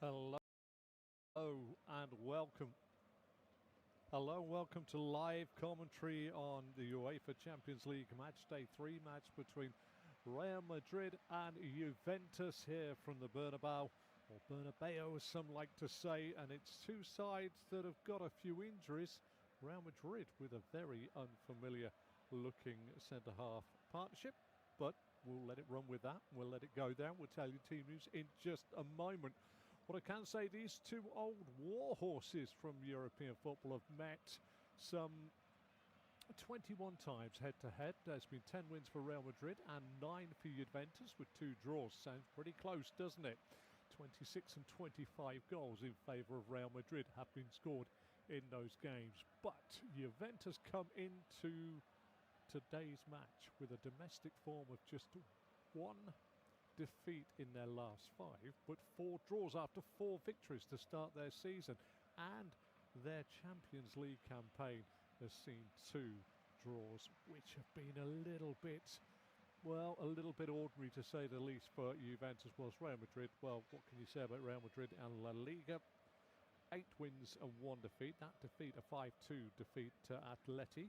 Hello and welcome. Hello and welcome to live commentary on the UEFA Champions League match day 3 match between Real Madrid and Juventus here from the Bernabéu, or Bernabéu as some like to say, and it's two sides that have got a few injuries. Real Madrid with a very unfamiliar looking centre-half partnership, but we'll let it run with that. We'll let it go down. We'll tell you team news in just a moment. What I can say, these two old war horses from European football have met some 21 times head-to-head. There's been 10 wins for Real Madrid and 9 for Juventus with 2 draws. Sounds pretty close, doesn't it? 26 and 25 goals in favour of Real Madrid have been scored in those games. But Juventus come into today's match with a domestic form of just one defeat in their last 5, but 4 draws after 4 victories to start their season, and their Champions League campaign has seen 2 draws, which have been a little bit ordinary to say the least for Juventus. Whilst Real Madrid, well, what can you say about Real Madrid and La Liga? 8 wins and 1 defeat. That defeat, a 5-2 defeat to Atleti,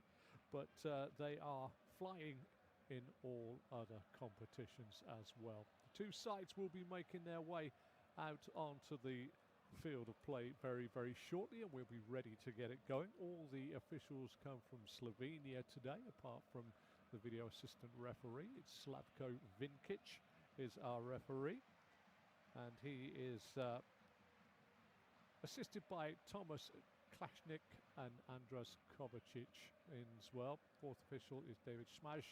but they are flying in all other competitions as well. The two sides will be making their way out onto the field of play very, very shortly, and we'll be ready to get it going. All the officials come from Slovenia today, apart from the video assistant referee. It's Slavko Vinkic is our referee, and he is assisted by Thomas Klashnik and Andras Kovacic as well. Fourth official is David Smaj,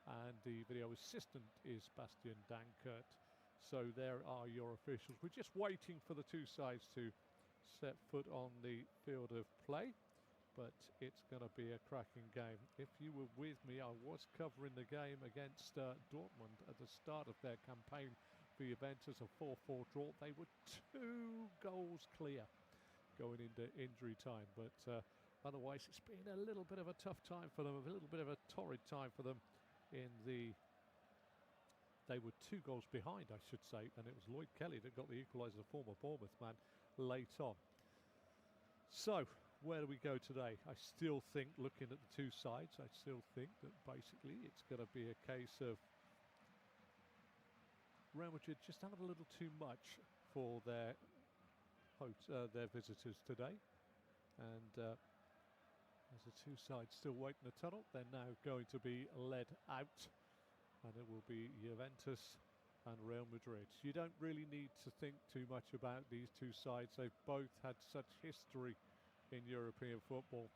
and the video assistant is Bastian Dankert. So there are your officials. We're just waiting for the two sides to set foot on the field of play, but it's going to be a cracking game. If you were with me, I was covering the game against Dortmund at the start of their campaign for Juventus, a 4-4 draw. They were 2 goals clear going into injury time, but otherwise it's been a little bit of a tough time for them, a little bit of a torrid time for them. They were 2 goals behind, I should say, and it was Lloyd Kelly that got the equaliser, the former Bournemouth man, late on. So where do we go today? I still think, looking at the two sides, I still think that basically it's going to be a case of Real Madrid just having a little too much for their visitors today, and as the two sides still wait in the tunnel, they're now going to be led out, and it will be Juventus and Real Madrid. You don't really need to think too much about these two sides. They've both had such history in European football.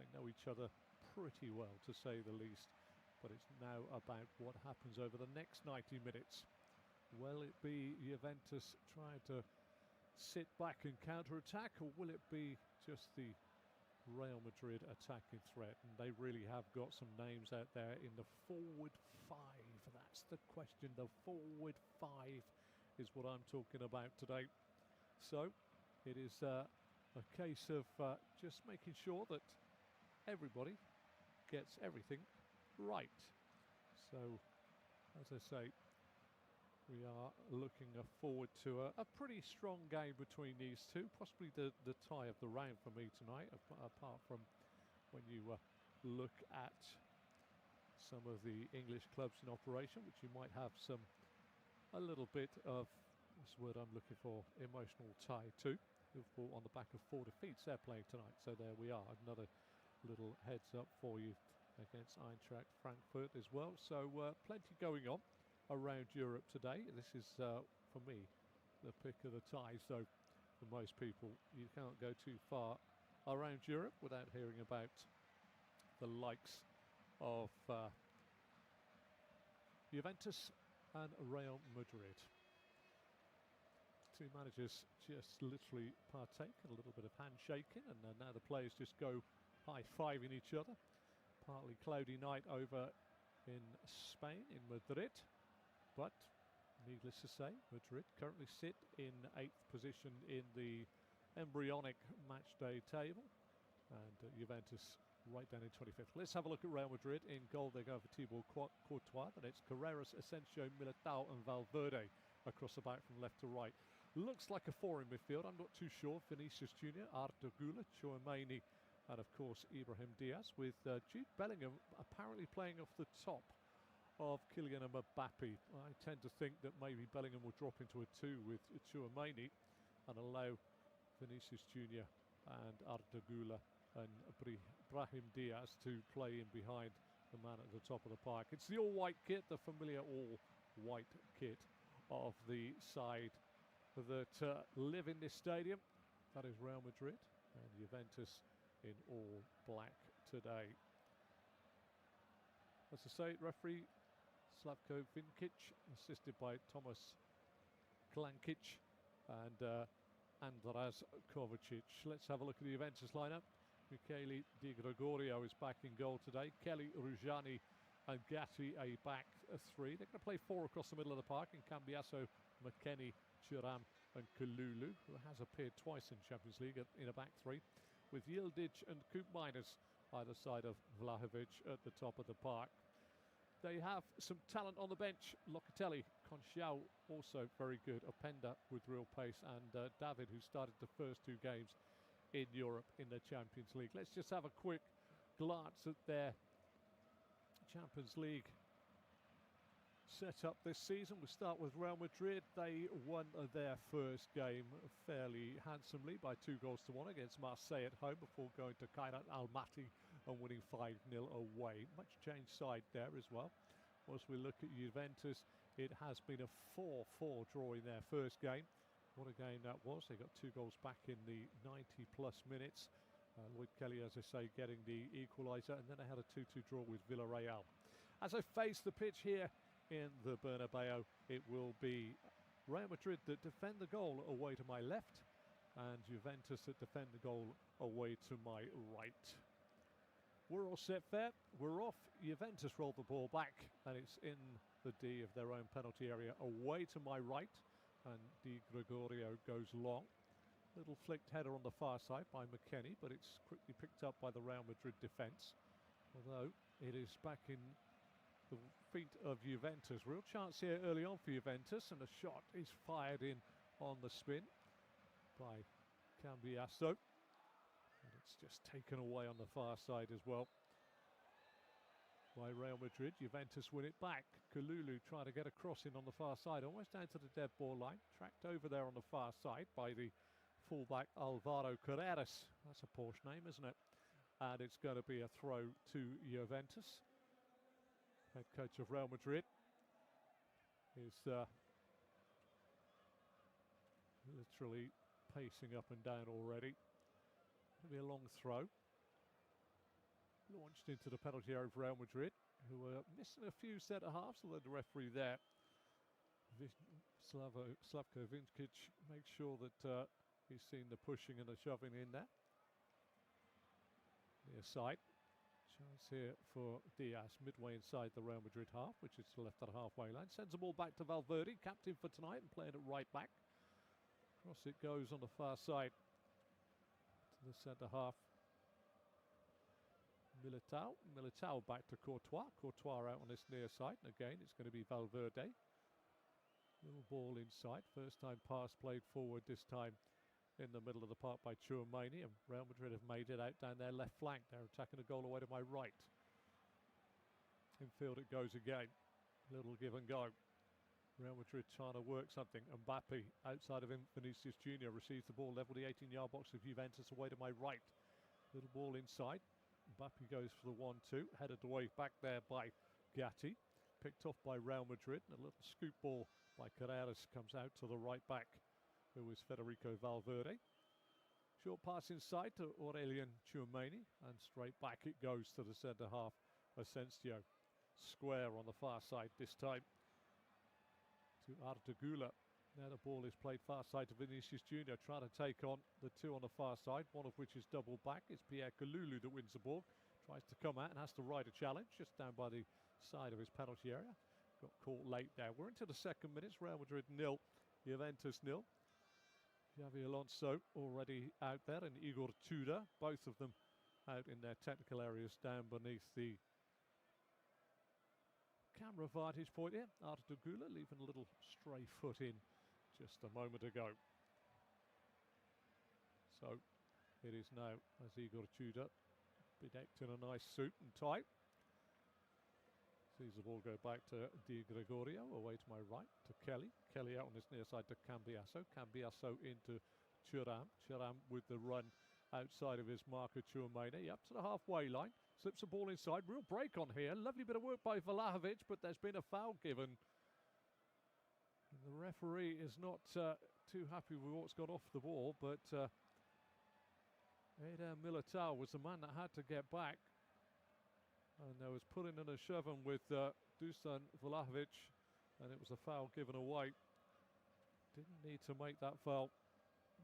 They know each other pretty well, to say the least. But it's now about what happens over the next 90 minutes. Will it be Juventus trying to sit back and counter-attack, or will it be just the Real Madrid attacking threat? And they really have got some names out there in the forward 5. That's the question. The forward 5 is what I'm talking about today. So it is a case of just making sure that everybody gets everything right. So, as I say, we are looking forward to a pretty strong game between these two, possibly the tie of the round for me tonight, apart from when you look at some of the English clubs in operation, which you might have a little bit of, what's the word I'm looking for, emotional tie to. Liverpool on the back of 4 defeats they're playing tonight, so there we are, another little heads up for you against Eintracht Frankfurt as well. So plenty going on around Europe today. This is, for me, the pick of the tie. So for most people, you can't go too far around Europe without hearing about the likes of Juventus and Real Madrid. Two managers just literally partake in a little bit of handshaking, and now the players just go high-fiving each other. Partly cloudy night over in Spain, in Madrid. But, needless to say, Madrid currently sit in 8th position in the embryonic matchday table, and Juventus right down in 25th. Let's have a look at Real Madrid. In goal, they go for Thibaut Courtois. Then it's Carreras, Asensio, Militao and Valverde across the back from left to right. Looks like a four in midfield. I'm not too sure. Vinicius Junior, Arda Güler, Tchouaméni, and of course Ibrahim Diaz, with Jude Bellingham apparently playing off the top of Kylian Mbappe. I tend to think that maybe Bellingham will drop into a two with Tchouaméni and allow Vinicius Junior and Arda Güler and Ibrahim Diaz to play in behind the man at the top of the park. It's the all-white kit, the familiar all-white kit of the side that live in this stadium. That is Real Madrid and Juventus in all black today. As I say, referee Slavko Vinkic, assisted by Thomas Klankic and Andras Kovacic. Let's have a look at the Juventus lineup. Michele Di Gregorio is back in goal today. Kelly, Rujani and Gatti a back three. They're going to play four across the middle of the park in Cambiasso, McKennie, Thuram and Kalulu, who has appeared twice in Champions League in a back three, with Yildiz and Coop Miners either side of Vlahovic at the top of the park. They have some talent on the bench. Locatelli, Conchal, also very good. Openda with real pace, and David, who started the first two games in Europe in the Champions League. Let's just have a quick glance at their Champions League set up this season. We'll start with Real Madrid. They won their first game fairly handsomely by 2-1 against Marseille at home before going to Kairat Almaty and winning 5-0 away. Much changed side there as well. As we look at Juventus, it has been a 4-4 draw in their first game. What a game that was. They got 2 goals back in the 90-plus minutes. Lloyd Kelly, as I say, getting the equaliser, and then they had a 2-2 draw with Villarreal. As I face the pitch here in the Bernabeu, it will be Real Madrid that defend the goal away to my left and Juventus that defend the goal away to my right. We're all set fair. We're off. Juventus roll the ball back and it's in the D of their own penalty area away to my right, and Di Gregorio goes long. Little flicked header on the far side by McKennie, but it's quickly picked up by the Real Madrid defence, although it is back in the feet of Juventus. Real chance here early on for Juventus, and a shot is fired in on the spin by Cambiasso, and it's just taken away on the far side as well by Real Madrid. Juventus win it back. Kalulu trying to get a cross in on the far side, almost down to the dead ball line, tracked over there on the far side by the fullback Alvaro Carreras. That's a Porsche name, isn't it? And it's going to be a throw to Juventus. Head coach of Real Madrid is literally pacing up and down already. It'll be a long throw. Launched into the penalty area of Real Madrid, who were missing a few centre halves, although the referee there, Slavko Vinkic, makes sure that he's seen the pushing and the shoving in there. Near side. Chance here for Diaz, midway inside the Real Madrid half, which is to the left of the halfway line. Sends the ball back to Valverde, captain for tonight and playing it right back. Across it goes on the far side to the centre half. Militao back to Courtois. Courtois out on this near side, and again it's going to be Valverde. Little ball inside. First time pass played forward, this time in the middle of the park by Tchouaméni, and Real Madrid have made it out down their left flank. They're attacking the goal away to my right. Infield it goes again. Little give and go. Real Madrid trying to work something. Mbappe outside of him. Vinicius Junior receives the ball, level the 18-yard box of Juventus away to my right. Little ball inside. Mbappe goes for the 1-2, headed away back there by Gatti. Picked off by Real Madrid. And a little scoop ball by Carreras comes out to the right back, who is Federico Valverde. Short pass inside to Aurelien Tchouaméni, and straight back it goes to the centre half, Asensio. Square on the far side this time to Arda Güler. Now the ball is played far side to Vinicius Junior, trying to take on the two on the far side, one of which is double back. It's Pierre Kalulu that wins the ball. Tries to come out and has to ride a challenge just down by the side of his penalty area. Got caught late there. We're into the second minutes. Real Madrid 0, Juventus 0. Xavi Alonso already out there, and Igor Tudor, both of them out in their technical areas down beneath the camera vantage point here. Arda Güler leaving a little stray foot in just a moment ago. So it is now as Igor Tudor, bedecked in a nice suit and tie. Sees the ball go back to Di Gregorio, away to my right to Kelly. Kelly out on his near side to Cambiasso. Cambiasso into Thuram. Thuram with the run outside of his marker, Tchouameni, up to the halfway line. Slips the ball inside. Real break on here. Lovely bit of work by Vlahovic, but there's been a foul given. And the referee is not too happy with what's gone off the ball, but Eder Militao was the man that had to get back. And there was pulling and a shoving with Dusan Vlahovic, and it was a foul given away. Didn't need to make that foul,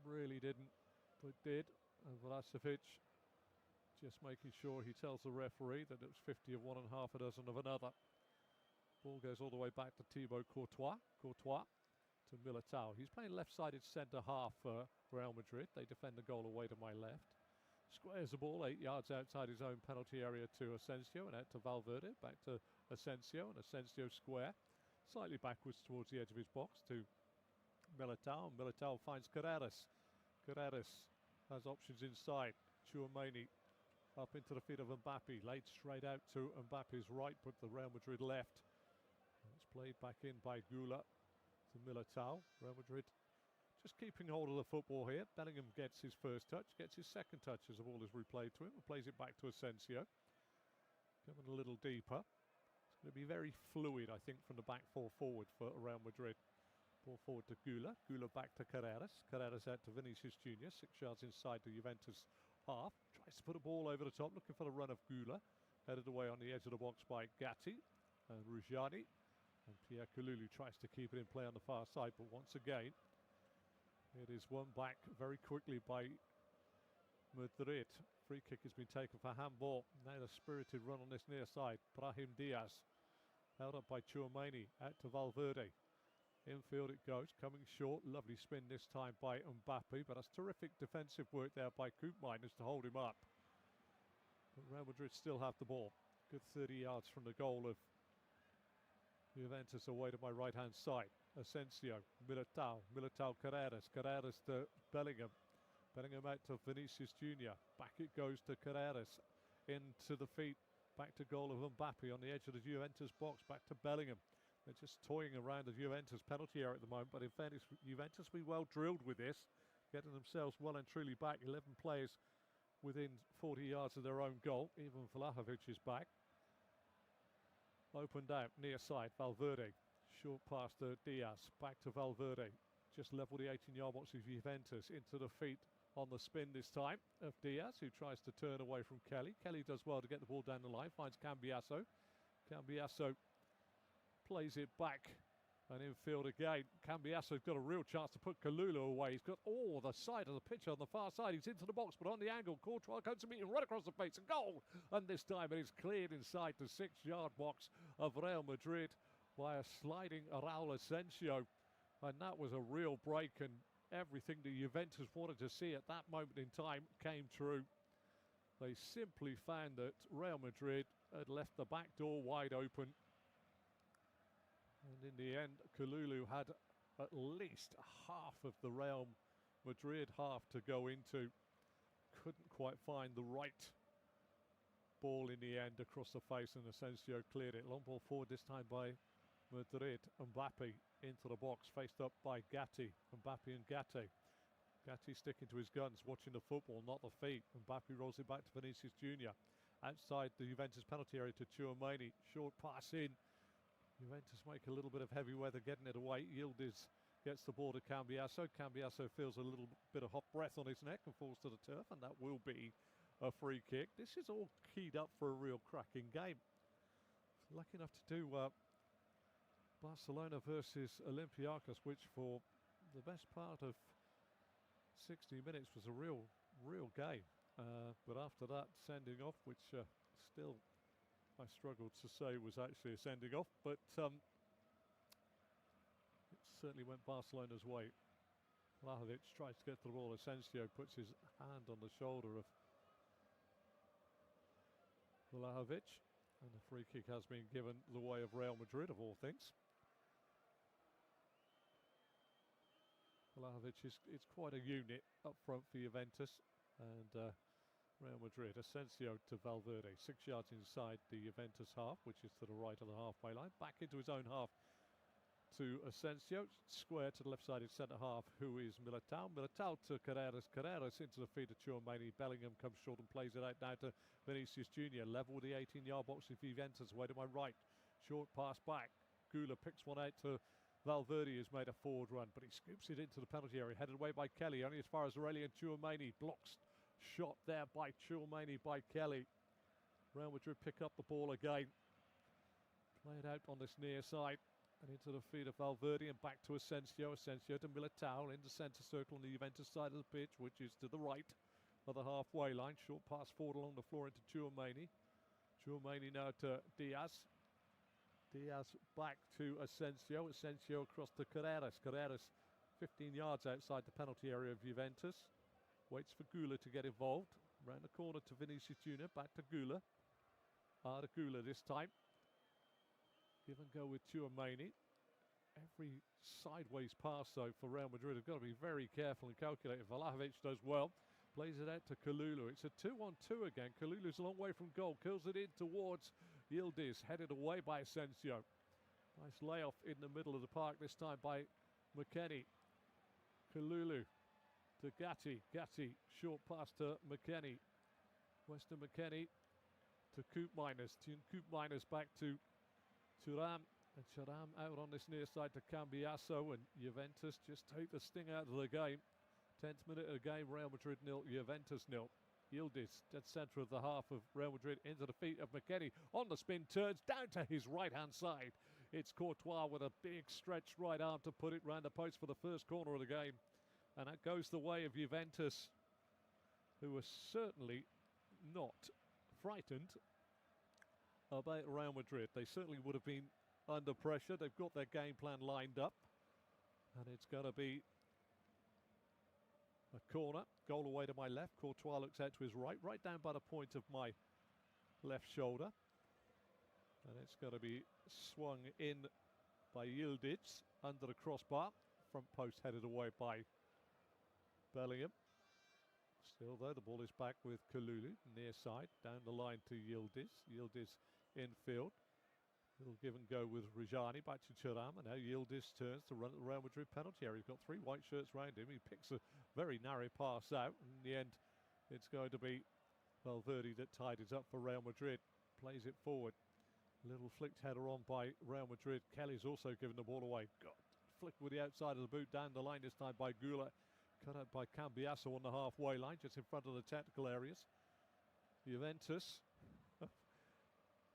really didn't, but did. And Vlahovic just making sure he tells the referee that it was 50 of one and half a dozen of another. Ball goes all the way back to Thibaut Courtois. Courtois to Militao. He's playing left-sided centre half for Real Madrid. They defend the goal away to my left. Squares the ball 8 yards outside his own penalty area to Asensio, and out to Valverde, back to Asensio, and Asensio square, slightly backwards towards the edge of his box to Militao, and Militao finds Carreras. Carreras has options inside. Tchouameni up into the feet of Mbappe, laid straight out to Mbappe's right, but the Real Madrid left. It's played back in by Gula to Militao. Real Madrid just keeping hold of the football here. Bellingham gets his first touch, gets his second touch as the ball is replayed to him, and plays it back to Asensio. Coming a little deeper. It's going to be very fluid, I think, from the back four forward for Real Madrid. Ball forward to Gula. Gula back to Carreras. Carreras out to Vinicius Junior. 6 yards inside the Juventus half. Tries to put a ball over the top, looking for the run of Gula. Headed away on the edge of the box by Gatti and Ruggiani. And Pierre Kalulu tries to keep it in play on the far side, but once again, it is won back very quickly by Madrid. Free kick has been taken for handball. Now the spirited run on this near side. Brahim Diaz held up by Tchouameni, out to Valverde. Infield it goes, coming short. Lovely spin this time by Mbappe, but that's terrific defensive work there by Koopmeiners to hold him up. But Real Madrid still have the ball. Good 30 yards from the goal of Juventus away to my right-hand side. Asensio, Militao, Carreras, Carreras to Bellingham. Bellingham out to Vinicius Junior. Back it goes to Carreras. Into the feet, back to goal of Mbappe on the edge of the Juventus box. Back to Bellingham. They're just toying around the Juventus penalty area at the moment, but in fairness, Juventus be well drilled with this, getting themselves well and truly back. 11 players within 40 yards of their own goal. Even Vlahovic is back. Opened out, near side, Valverde. Short pass to Diaz, back to Valverde. Just level the 18-yard box of Juventus, into the feet on the spin this time of Diaz, who tries to turn away from Kelly. Kelly does well to get the ball down the line, finds Cambiasso. Cambiasso plays it back and infield again. Cambiasso's got a real chance to put Kalulu away. He's got all the side of the pitch on the far side. He's into the box, but on the angle, Courtois comes to meet him right across the face, and goal! And this time it is cleared inside the 6-yard box of Real Madrid by a sliding Raul Asensio, and that was a real break, and everything the Juventus wanted to see at that moment in time came true. They simply found that Real Madrid had left the back door wide open, and in the end Kalulu had at least half of the Real Madrid half to go into. Couldn't quite find the right ball in the end across the face, and Asensio cleared it. Long ball forward this time by Madrid. Mbappe into the box, faced up by Gatti. Mbappe and Gatti. Gatti sticking to his guns, watching the football, not the feet. Mbappe rolls it back to Vinicius Junior. Outside the Juventus penalty area to Tchouameni. Short pass in. Juventus make a little bit of heavy weather getting it away. Yildiz gets the ball to Cambiasso. Cambiasso feels a little bit of hot breath on his neck and falls to the turf, and that will be a free kick. This is all keyed up for a real cracking game. Lucky enough to do Barcelona versus Olympiacos, which for the best part of 60 minutes was a real game. But after that sending off, which still I struggled to say was actually a sending off, but it certainly went Barcelona's way. Vlahovic tries to get to the ball. Asensio puts his hand on the shoulder of Vlahovic, and the free kick has been given the way of Real Madrid, of all things. Vlahovic is quite a unit up front for Juventus, and Real Madrid. Asensio to Valverde, 6 yards inside the Juventus half, which is to the right of the halfway line. Back into his own half to Asensio, square to the left-sided centre half, who is Militao. Militao to Carreras, Carreras into the feet of Tchouaméni. Bellingham comes short and plays it out now to Vinicius Junior. Level with the 18-yard box of Juventus, away to my right. Short pass back. Gula picks one out to Valverde, has made a forward run, but he scoops it into the penalty area, headed away by Kelly, only as far as Aurelian Tchouaméni. Blocks shot there by Tchouaméni by Kelly. Real Madrid pick up the ball again. Play it out on this near side and into the feet of Valverde and back to Asensio. Asensio to Militao into centre circle on the Juventus side of the pitch, which is to the right of the halfway line. Short pass forward along the floor into Tchouaméni. Tchouaméni now to Diaz. Diaz back to Asensio. Asensio across to Carreras. Carreras 15 yards outside the penalty area of Juventus. Waits for Gula to get involved. Round the corner to Vinicius Junior. Back to Gula. To Gula this time. Give and go with Tchouaméni. Every sideways pass, though, for Real Madrid have got to be very careful and calculated. Vlahovic does well. Plays it out to Kalulu. It's a 2-on-2 again. Kalulu's a long way from goal. Curls it in towards Yildiz. Headed away by Asensio. Nice layoff in the middle of the park this time by McKennie. Kalulu to Gatti. Gatti, short pass to McKennie. Weston McKennie to Koopmeiners. Koopmeiners back to Thuram. And Thuram out on this near side to Cambiasso. And Juventus just take the sting out of the game. 10th minute of the game, Real Madrid 0, Juventus 0. Yildiz, dead centre of the half of Real Madrid, into the feet of McKennie. On the spin, turns down to his right-hand side. It's Courtois with a big stretched right arm to put it round the post for the first corner of the game. And that goes the way of Juventus, who are certainly not frightened about Real Madrid. They certainly would have been under pressure. They've got their game plan lined up. And it's going to be a corner. Goal away to my left. Courtois looks out to his right. Right down by the point of my left shoulder. And it's going to be swung in by Yildiz under the crossbar. Front post headed away by Bellingham. Still though, the ball is back with Kalulu, near side, down the line to Yildiz. Yildiz infield. Little give and go with Rajani, back to Thuram, and now Yildiz turns to run at the Real Madrid penalty area. He's got 3 white shirts round him. He picks a very narrow pass out. In the end, it's going to be Valverde that tidies up for Real Madrid. Plays it forward. Little flicked header on by Real Madrid. Kelly's also given the ball away. Flick with the outside of the boot down the line this time by Gula. Cut out by Cambiasso on the halfway line, just in front of the tactical areas. Juventus,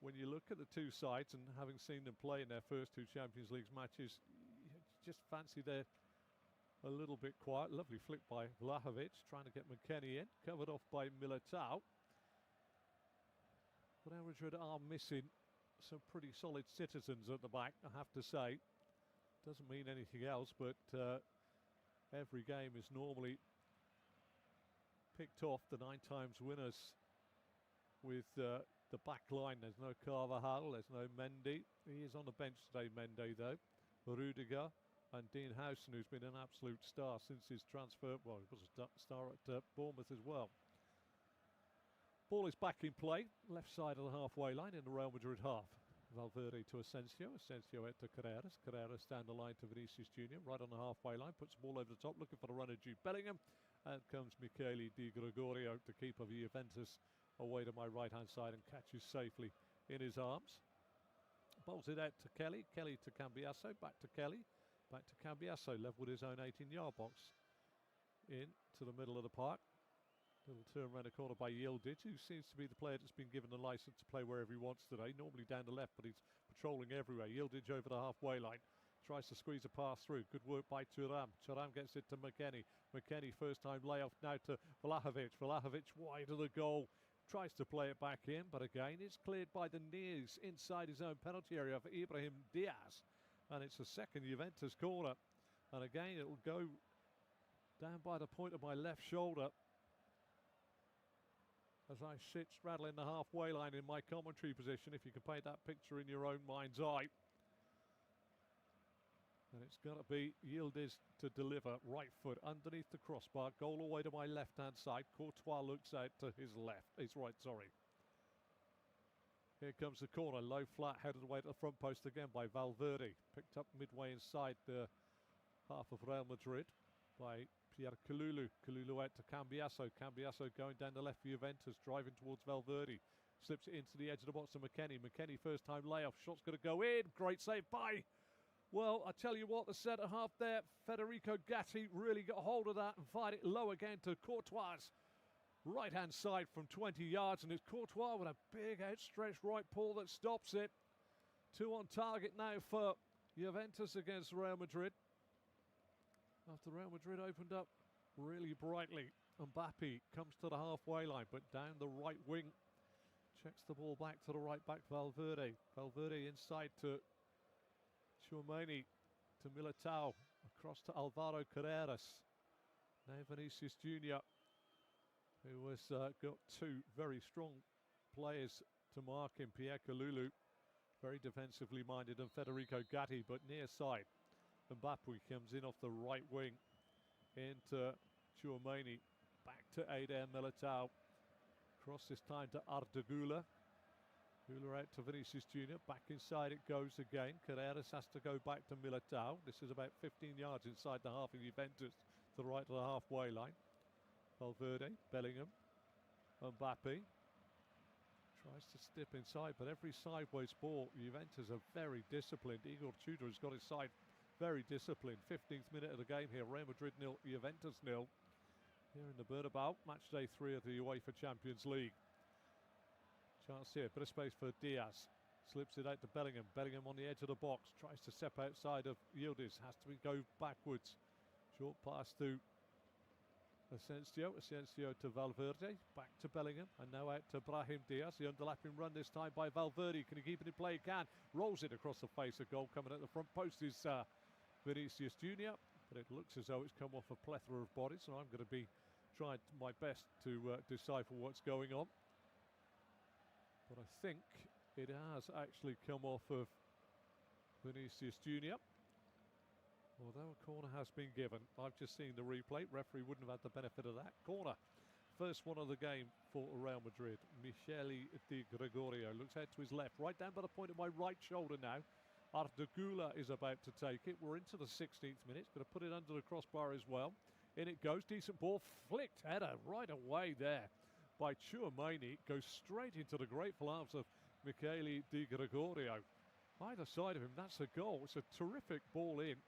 when you look at the two sides and having seen them play in their first 2 Champions League matches, you just fancy they're a little bit quiet. Lovely flick by Vlahovic, trying to get McKennie in. Covered off by Militao. But Real Madrid are missing some pretty solid citizens at the back, I have to say. Doesn't mean anything else, but every game is normally picked off, the 9 times winners, with the back line. There's no Carvajal, there's no Mendy. He is on the bench today, Mendy, though. Rudiger and Dean Howson, who's been an absolute star since his transfer. Well, he was a star at Bournemouth as well. Ball is back in play, left side of the halfway line in the Real Madrid half. Valverde to Asensio. Asensio out to Carreras. Carreras down the line to Vinicius Junior. Right on the halfway line. Puts the ball over the top. Looking for the runner, Jude Bellingham. And comes Michele Di Gregorio, the keeper of Juventus, away to my right-hand side and catches safely in his arms. Bowls it out to Kelly. Kelly to Cambiasso. Back to Kelly. Back to Cambiasso. Level with his own 18-yard box. In to the middle of the park. Little turn around the corner by Yildiz, who seems to be the player that's been given the licence to play wherever he wants today. Normally down the left, but he's patrolling everywhere. Yildiz over the halfway line. Tries to squeeze a pass through. Good work by Thuram. Thuram gets it to McKennie. McKennie, first time layoff now to Vlahovic. Vlahovic wide of the goal. Tries to play it back in, but again, it's cleared by the knees inside his own penalty area for Ibrahim Diaz. And it's a second Juventus corner. And again, it will go down by the point of my left shoulder, as I sit straddling the halfway line in my commentary position, if you can paint that picture in your own mind's eye. And it's got to be Yildiz to deliver. Right foot underneath the crossbar. Goal away to my left-hand side. Courtois looks out to his left. His right, sorry. Here comes the corner. Low flat headed away to the front post again by Valverde. Picked up midway inside the half of Real Madrid by Pierre Kalulu. Kalulu out to Cambiasso. Cambiasso going down the left for Juventus. Driving towards Valverde. Slips it into the edge of the box to McKennie. McKennie first time layoff. Shot's going to go in. Great save by... Well, I tell you what, the centre half there, Federico Gatti, really got hold of that and fired it low again to Courtois' right-hand side from 20 yards. And it's Courtois with a big outstretched right paw that stops it. 2 on target now for Juventus against Real Madrid. After Real Madrid opened up really brightly, Mbappe comes to the halfway line, but down the right wing. Checks the ball back to the right back, Valverde. Valverde inside to Tchouameni, to Militao, across to Alvaro Carreras. Now Vinicius Junior, who has got 2 very strong players to mark him. Pierre Kalulu, very defensively minded, and Federico Gatti, but near side. Mbappe comes in off the right wing into Tchouameni, back to Eder Militao. Cross this time to Ardagula. Gula out to Vinicius Junior. Back inside it goes again. Carreras has to go back to Militao. This is about 15 yards inside the half of Juventus, to the right of the halfway line. Valverde, Bellingham, Mbappe. Tries to step inside, but every sideways ball, Juventus are very disciplined. Igor Tudor has got his side very disciplined. 15th minute of the game here. Real Madrid 0, Juventus 0. Here in the Bernabéu, match day 3 of the UEFA Champions League. Chance here, bit of space for Diaz. Slips it out to Bellingham. Bellingham on the edge of the box. Tries to step outside of Yildiz. Has to go backwards. Short pass to Asensio. Asensio to Valverde. Back to Bellingham. And now out to Brahim Diaz. The underlapping run this time by Valverde. Can he keep it in play? He can. Rolls it across the face of goal. Coming at the front post is Vinicius Junior. But it looks as though it's come off a plethora of bodies. So I'm going to be trying my best to decipher what's going on. But I think it has actually come off of Vinicius Junior. Although a corner has been given. I've just seen the replay. Referee wouldn't have had the benefit of that. Corner. First one of the game for Real Madrid. Michele Di Gregorio looks out to his left. Right down by the point of my right shoulder now. Ardagula is about to take it. We're into the 16th minute. Going to put it under the crossbar as well. In it goes. Decent ball. Flicked header right away there by Tchouameni. Goes straight into the grateful arms of Michele Di Gregorio. Either side of him, that's a goal. It's a terrific ball in.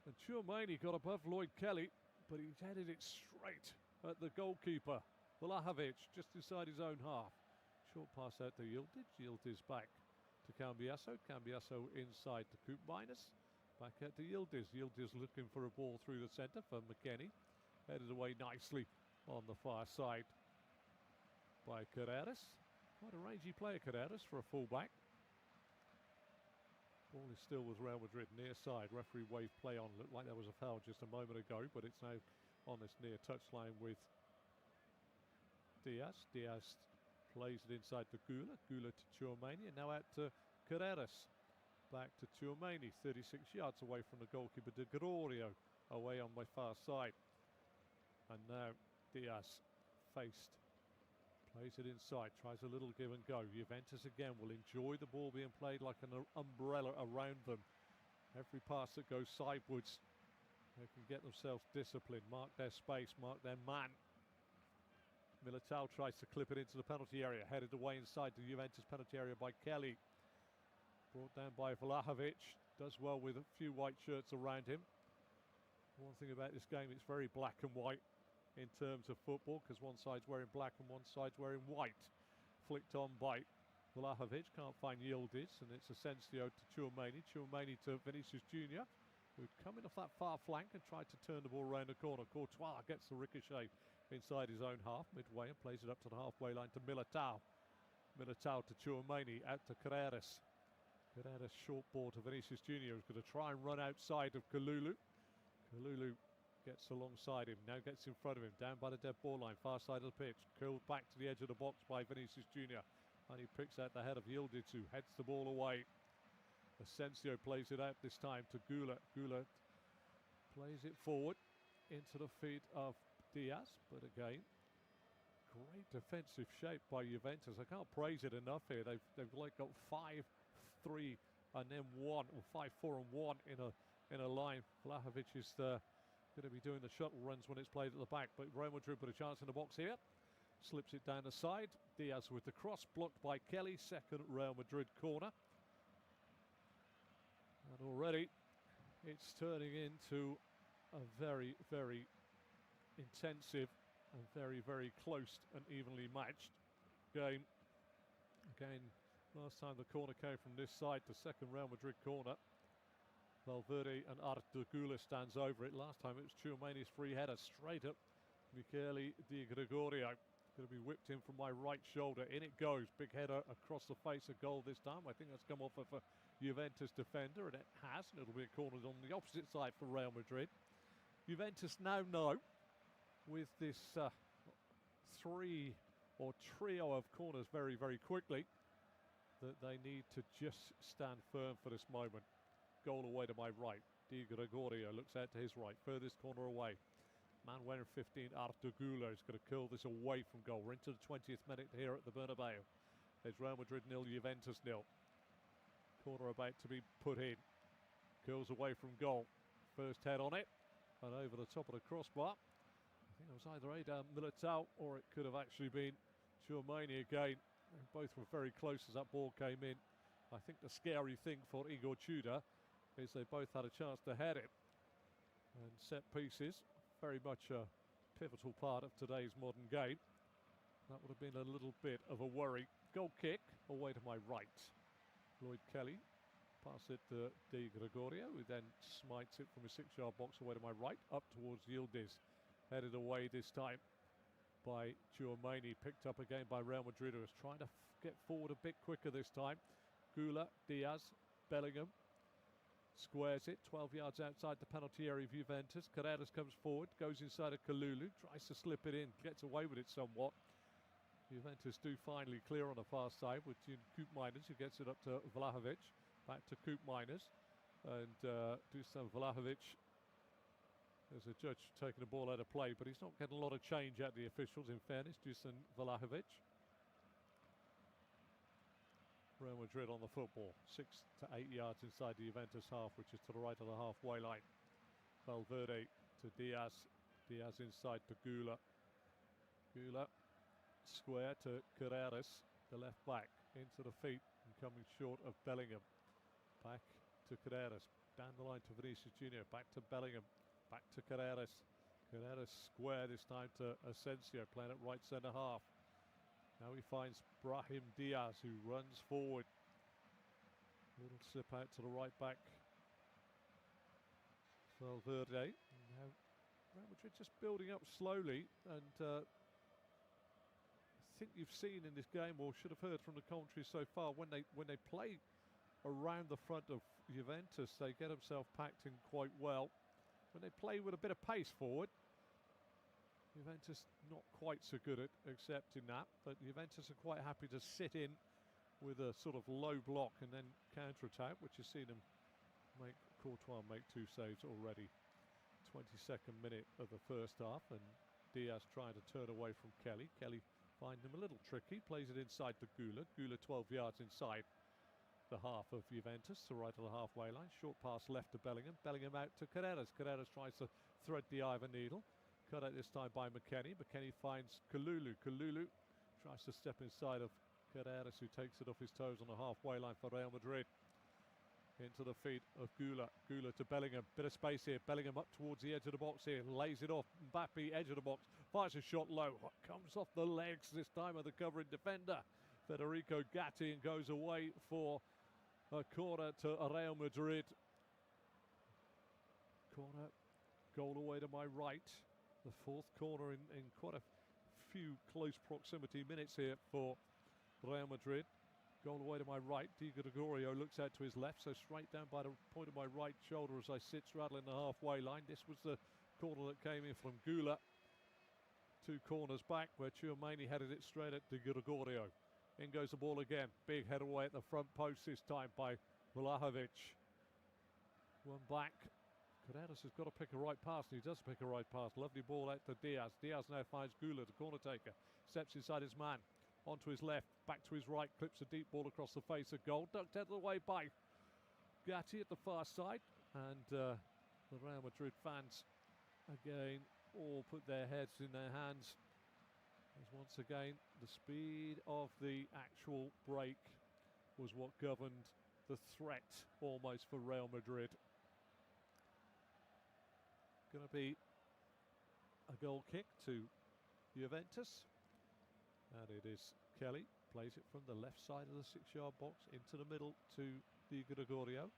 And Tchouameni got above Lloyd Kelly, but he headed it straight at the goalkeeper, Vlahovic, just inside his own half. Short pass out to Yildiz. Yildiz back to Cambiasso. Cambiasso inside to Koopmeiners. Back out to Yildiz. Yildiz looking for a ball through the centre for McKennie. Headed away nicely on the far side by Carreras. Quite a rangy player, Carreras, for a fullback. Ball is still with Real Madrid, near side. Referee wave play on. Looked like there was a foul just a moment ago, but it's now on this near touchline with Diaz. Diaz plays it inside to Gula. Gula to Tchouameni, and now out to Carreras. Back to Tchouameni, 36 yards away from the goalkeeper. De Gregorio away on my far side. And now Diaz faced. Plays it inside, tries a little give and go. Juventus again will enjoy the ball being played like an umbrella around them. Every pass that goes sideways, they can get themselves disciplined, mark their space, mark their man. Militao tries to clip it into the penalty area, headed away inside the Juventus penalty area by Kelly. Brought down by Vlahovic, does well with a few white shirts around him. One thing about this game, it's very black and white in terms of football, because one side's wearing black and one side's wearing white. Flicked on by Vlahovic, can't find Yildiz, and it's Asensio to Tchouameni. Tchouameni to Vinicius Junior, who come in off that far flank and tried to turn the ball around the corner. Courtois gets the ricochet inside his own half, midway, and plays it up to the halfway line to Militao. Militao to Tchouameni, out to Carreras. Carreras short ball to Vinicius Junior, who's going to try and run outside of Kalulu. Kalulu gets alongside him, now gets in front of him, down by the dead ball line, far side of the pitch, curled back to the edge of the box by Vinicius Junior, and he picks out the head of Yildiz, who heads the ball away. Asensio plays it out this time to Gula. Gula plays it forward into the feet of Diaz, but again, great defensive shape by Juventus. I can't praise it enough here. They've like got 5-3 and then 1, or 5-4 and 1 in a line. Vlahovic is going to be doing the shuttle runs when it's played at the back, but Real Madrid put a chance in the box here. Slips it down the side. Diaz with the cross, blocked by Kelly. Second Real Madrid corner. And already it's turning into a very, very intensive and very, very close and evenly matched game. Again, last time the corner came from this side, the second Real Madrid corner. Valverde and Arda Güler stands over it. Last time it was Tchouameni's free header straight up Michele Di Gregorio. Going to be whipped in from my right shoulder. In it goes. Big header across the face of goal this time. I think that's come off of a Juventus defender, and it has. And it'll be a corner on the opposite side for Real Madrid. Juventus now know, with this trio of corners very, very quickly, that they need to just stand firm for this moment. Goal away to my right. Di Gregorio looks out to his right. Furthest corner away. Man wearing 15, Arda Güler, is going to curl this away from goal. We're into the 20th minute here at the Bernabéu. There's Real Madrid 0, Juventus 0. Corner about to be put in. Curls away from goal. First head on it. And over the top of the crossbar. I think it was either Adam Militao or it could have actually been Tchouameni again. Both were very close as that ball came in. I think the scary thing for Igor Tudor is they both had a chance to head it. And set pieces, very much a pivotal part of today's modern game. That would have been a little bit of a worry. Goal kick away to my right. Lloyd Kelly pass it to Di Gregorio, who then smites it from a 6-yard box away to my right, up towards Yildiz. Headed away this time by Tchouameni, picked up again by Real Madrid, who is trying to get forward a bit quicker this time. Gula, Diaz, Bellingham. Squares it, 12 yards outside the penalty area of Juventus. Carreras comes forward, goes inside of Kalulu, tries to slip it in, gets away with it somewhat. Juventus do finally clear on the far side with Koopmeiners, who gets it up to Vlahovic. Back to Koopmeiners. And Dusan Vlahovic, there's a judge taking the ball out of play, but he's not getting a lot of change out of the officials, in fairness. Dusan Vlahovic. Real Madrid on the football, 6 to 8 yards inside the Juventus half, which is to the right of the halfway line. Valverde to Diaz. Diaz inside to Gula. Gula square to Carreras, the left back, into the feet and coming short of Bellingham. Back to Carreras, down the line to Vinicius Junior, back to Bellingham, back to Carreras. Carreras square this time to Asensio, playing at right centre half. Now he finds Brahim Diaz, who runs forward. Little slip out to the right back. Valverde. Now Real Madrid just building up slowly, and I think you've seen in this game, or should have heard from the commentary so far, when they play around the front of Juventus, they get themselves packed in quite well. When they play with a bit of pace forward, Juventus not quite so good at accepting that, but Juventus are quite happy to sit in with a sort of low block and then counter-attack, which you've seen them make. Courtois make 2 saves already. 22nd minute of the first half, and Diaz trying to turn away from Kelly. Kelly finding him a little tricky, plays it inside to Gula. Gula 12 yards inside the half of Juventus, to right of the halfway line. Short pass left to Bellingham. Bellingham out to Carreras. Carreras tries to thread the eye of a needle. Cut out this time by McKennie. McKennie finds Kalulu. Kalulu tries to step inside of Carreras, who takes it off his toes on the halfway line for Real Madrid. Into the feet of Gula. Gula to Bellingham. Bit of space here. Bellingham up towards the edge of the box here. Lays it off. Mbappe, edge of the box. Fires a shot low. Comes off the legs this time of the covering defender, Federico Gatti, and goes away for a corner to Real Madrid. Corner. Goal away to my right. The fourth corner in quite a few close proximity minutes here for Real Madrid. Goal away to my right. Di Gregorio looks out to his left, so straight down by the point of my right shoulder as I sit straddling the halfway line. This was the corner that came in from Gula. 2 corners back, where Tchouameni headed it straight at Di Gregorio. In goes the ball again. Big head away at the front post this time by Vlahovic. One back. Guterres has got to pick a right pass, and he does pick a right pass. Lovely ball out to Diaz. Diaz now finds Gula, the corner taker. Steps inside his man. Onto his left, back to his right. Clips a deep ball across the face of goal. Ducked out of the way by Gatti at the far side. And the Real Madrid fans, again, all put their heads in their hands. As once again, the speed of the actual break was what governed the threat almost for Real Madrid. Going to be a goal kick to Juventus, and it is Kelly plays it from the left side of the 6-yard box into the middle to Di Gregorio,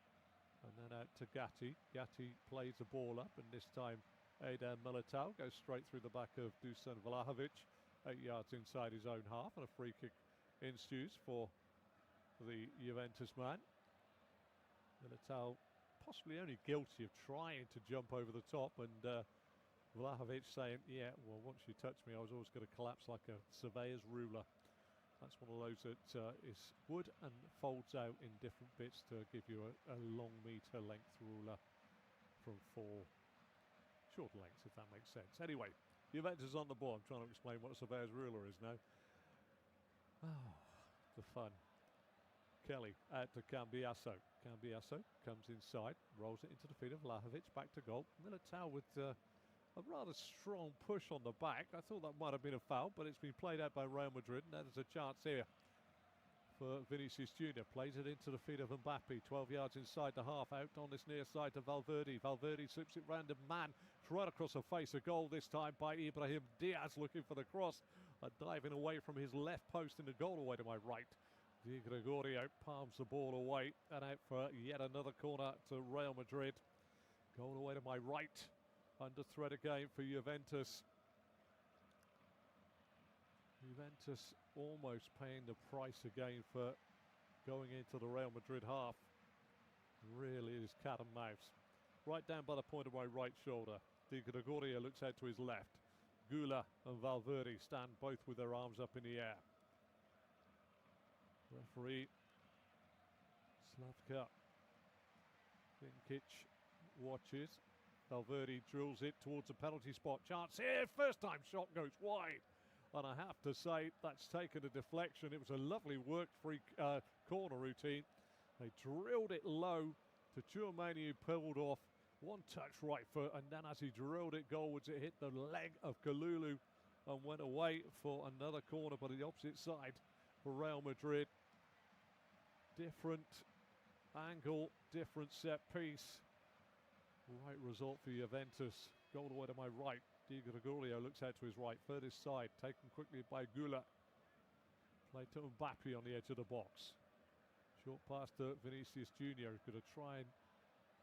and then out to Gatti. Gatti plays the ball up, and this time Eder Militao goes straight through the back of Dusan Vlahovic, 8 yards inside his own half, and a free kick ensues for the Juventus man. Militao possibly only guilty of trying to jump over the top, and Vlahovic saying, yeah, well, once you touch me, I was always going to collapse like a surveyor's ruler. That's one of those that is wood and folds out in different bits to give you a long metre length ruler from 4 short lengths, if that makes sense. Anyway, Juventus on the ball. I'm trying to explain what a surveyor's ruler is now. Oh, the fun. Kelly out to Cambiasso. Cambiasso comes inside, rolls it into the feet of Vlahovic, back to goal. Militao with a rather strong push on the back. I thought that might have been a foul, but it's been played out by Real Madrid, and there's a chance here for Vinicius Junior. Plays it into the feet of Mbappe, 12 yards inside the half, out on this near side to Valverde. Valverde slips it round a man, right across the face. A goal this time by Ibrahim Diaz, looking for the cross, diving away from his left post in the goal away to my right. Di Gregorio palms the ball away and out for yet another corner to Real Madrid. Goal away to my right. Under threat again for Juventus. Juventus almost paying the price again for going into the Real Madrid half. Really is cat and mouse. Right down by the point of my right shoulder. Di Gregorio looks out to his left. Gula and Valverde stand both with their arms up in the air. Referee Slavka Vinkic watches. Valverde drills it towards the penalty spot. Chance here. First time shot goes wide. And I have to say, that's taken a deflection. It was a lovely worked free corner routine. They drilled it low to Tchouameni, who pulled off one touch right foot. And then as he drilled it goalwards, it hit the leg of Kalulu and went away for another corner, but the opposite side for Real Madrid. Different angle, different set piece. Right result for Juventus. Goal away to my right. Di Gregorio looks out to his right, furthest side, taken quickly by Gula. Played to Mbappe on the edge of the box. Short pass to Vinicius Junior, who's going to try and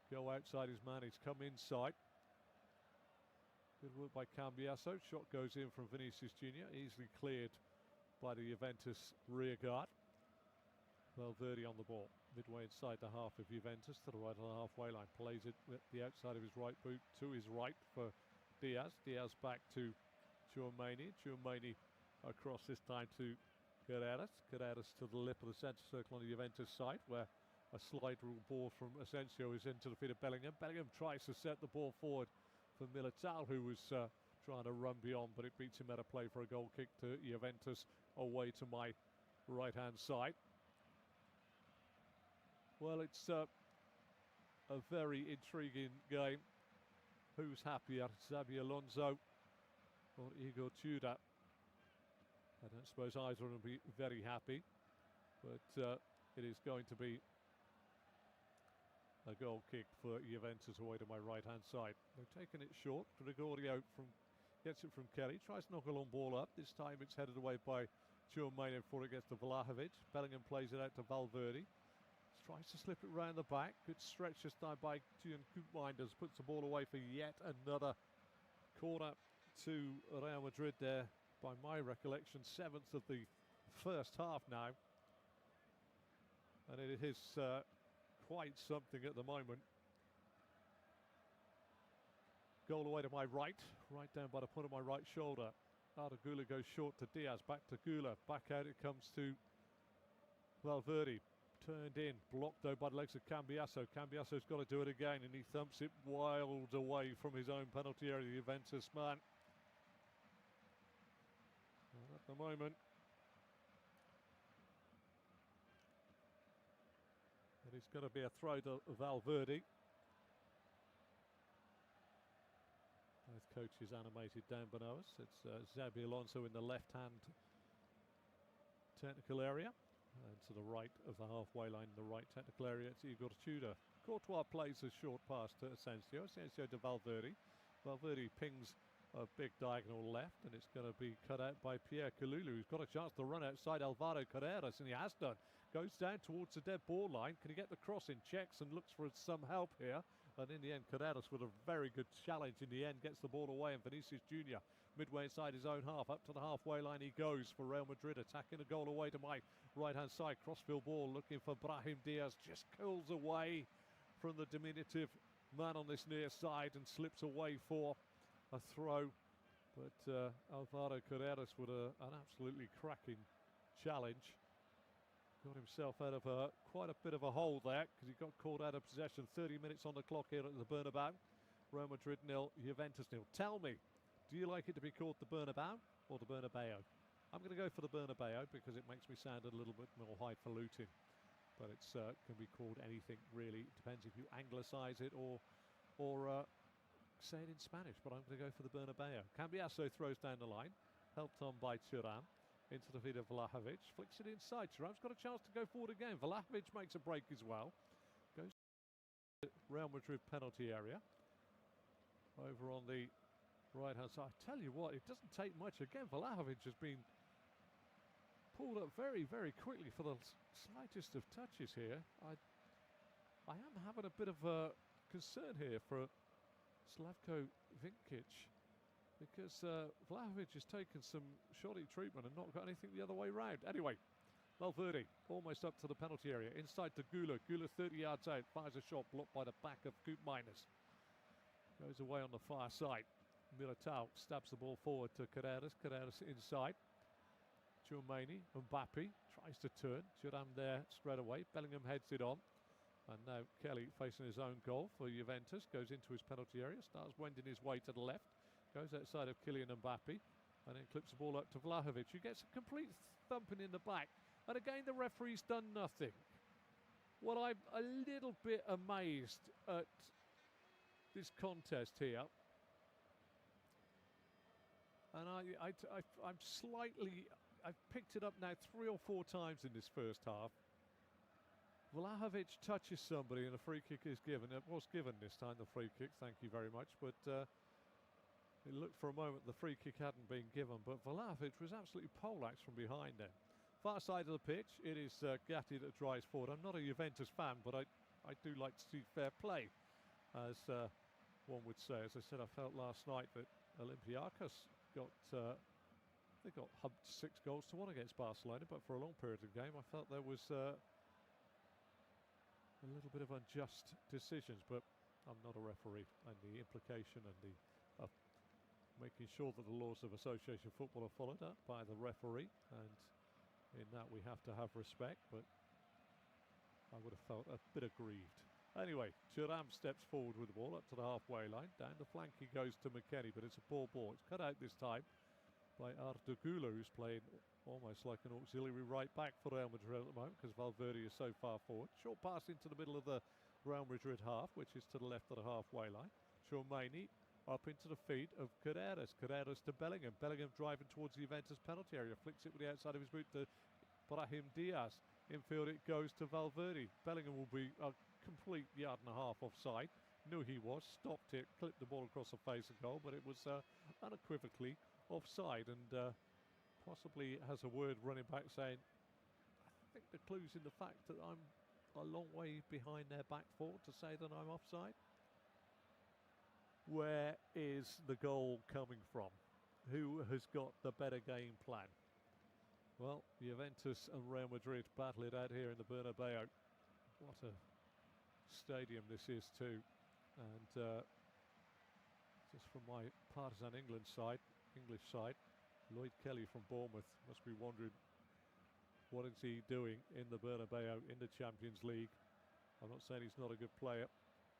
go outside his man. He's come inside. Good work by Cambiasso. Shot goes in from Vinicius Junior, easily cleared by the Juventus rear guard. Valverde on the ball, midway inside the half of Juventus, to the right of the halfway line. Plays it with the outside of his right boot to his right for Diaz. Diaz back to Tchouameni. Tchouameni across this time to Guterres. Guterres to the lip of the centre circle on the Juventus side, where a slide rule ball from Asensio is into the feet of Bellingham. Bellingham tries to set the ball forward for Militao, who was trying to run beyond, but it beats him at a play for a goal kick to Juventus away to my right-hand side. Well, it's a very intriguing game. Who's happier, Xabi Alonso or Igor Tudor? I don't suppose either will be very happy, but it is going to be a goal kick for Juventus away to my right-hand side. They've taken it short. Gregorio gets it from Kelly, tries to knock a long ball up. This time it's headed away by Tchouameni before it gets to Vlahovic. Bellingham plays it out to Valverde. Tries to slip it round the back. Good stretch this time by Julian Koopmeiners. Puts the ball away for yet another corner to Real Madrid there. By my recollection, 7th of the first half now. And it is quite something at the moment. Goal away to my right. Right down by the point of my right shoulder. Arda Gula goes short to Diaz. Back to Gula. Back out it comes to Valverde. Turned in, blocked though by the legs of Cambiasso. Cambiasso's got to do it again, and he thumps it wild away from his own penalty area, the Juventus man. And at the moment, it is going to be a throw to Valverde. Both coaches animated down below us. It's Xabi Alonso in the left-hand technical area. And to the right of the halfway line, the right technical area, it's Igor Tudor. Courtois plays a short pass to Asensio. Asensio to Valverde. Valverde pings a big diagonal left, and it's going to be cut out by Pierre Kalulu, who's got a chance to run outside Alvaro Carreras, and he has done. Goes down towards the dead ball line. Can he get the cross in? Checks and looks for some help here. And in the end, Carreras with a very good challenge in the end gets the ball away, and Vinicius Junior midway inside his own half, up to the halfway line he goes for Real Madrid, attacking a goal away to my right-hand side. Crossfield ball looking for Brahim Diaz, just curls away from the diminutive man on this near side and slips away for a throw. But Alvaro Carreras with an absolutely cracking challenge. Got himself out of quite a bit of a hole there, because he got caught out of possession. 30 minutes on the clock here at the Bernabéu. Real Madrid 0, Juventus 0. Tell me, do you like it to be called the Bernabéu or the Bernabéu? I'm going to go for the Bernabéu because it makes me sound a little bit more highfalutin. But it can be called anything, really. It depends if you anglicise it or say it in Spanish. But I'm going to go for the Bernabéu. Cambiasso throws down the line, helped on by Thuram. Into the feet of Vlahovic, flicks it inside. Thuram's got a chance to go forward again. Vlahovic makes a break as well. Goes to the Real Madrid penalty area. Over on the right-hand side. I tell you what, it doesn't take much. Again, Vlahovic has been pulled up very, very quickly for the slightest of touches here. I am having a bit of a concern here for Slavko Vinkic, because Vlahovic has taken some shoddy treatment and not got anything the other way round. Anyway, Valverde almost up to the penalty area. Inside to Gula. Gula 30 yards out. Fires a shot blocked by the back of Coop Miners. Goes away on the far side. Militao stabs the ball forward to Carreras. Carreras inside. Tchouameni. Mbappe tries to turn. Thuram there straight away. Bellingham heads it on. And now Kelly facing his own goal for Juventus. Goes into his penalty area. Starts wending his way to the left. Goes outside of Kylian Mbappe and then clips the ball up to Vlahovic, who gets a complete thumping in the back. And again, the referee's done nothing. Well, I'm a little bit amazed at this contest here. And I'm slightly... I've picked it up now 3 or 4 times in this first half. Vlahovic touches somebody and a free kick is given. It was given this time, the free kick, thank you very much. But... it looked for a moment the free kick hadn't been given, but Vlahovic was absolutely poleaxed from behind then. Far side of the pitch, it is Gatti that drives forward. I'm not a Juventus fan, but I do like to see fair play, as one would say. As I said, I felt last night that Olympiacos got humped 6 goals to 1 against Barcelona, but for a long period of the game I felt there was a little bit of unjust decisions, but I'm not a referee, and the implication and the making sure that the laws of association football are followed up by the referee, and in that we have to have respect, but I would have felt a bit aggrieved. Anyway, Thuram steps forward with the ball up to the halfway line. Down the flank he goes to McKennie, but it's a poor ball. It's cut out this time by Ardagula, who's playing almost like an auxiliary right back for Real Madrid at the moment because Valverde is so far forward. Short pass into the middle of the Real Madrid half, which is to the left of the halfway line. Tchouameni up into the feet of Carreras. Carreras to Bellingham. Bellingham driving towards the Juventus penalty area. Flicks it with the outside of his boot to Brahim Diaz. Infield it goes to Valverde. Bellingham will be a complete yard and a half offside. Knew he was. Stopped it. Clipped the ball across the face of goal. But it was unequivocally offside. And possibly has a word running back saying, I think the clue's in the fact that I'm a long way behind their back four to say that I'm offside. Where is the goal coming from? Who has got the better game plan? Well, Juventus and Real Madrid battle it out here in the Bernabéu. What a stadium this is too. And just from my partisan English side, Lloyd Kelly from Bournemouth must be wondering What is he doing in the Bernabéu in the Champions League? I'm not saying he's not a good player,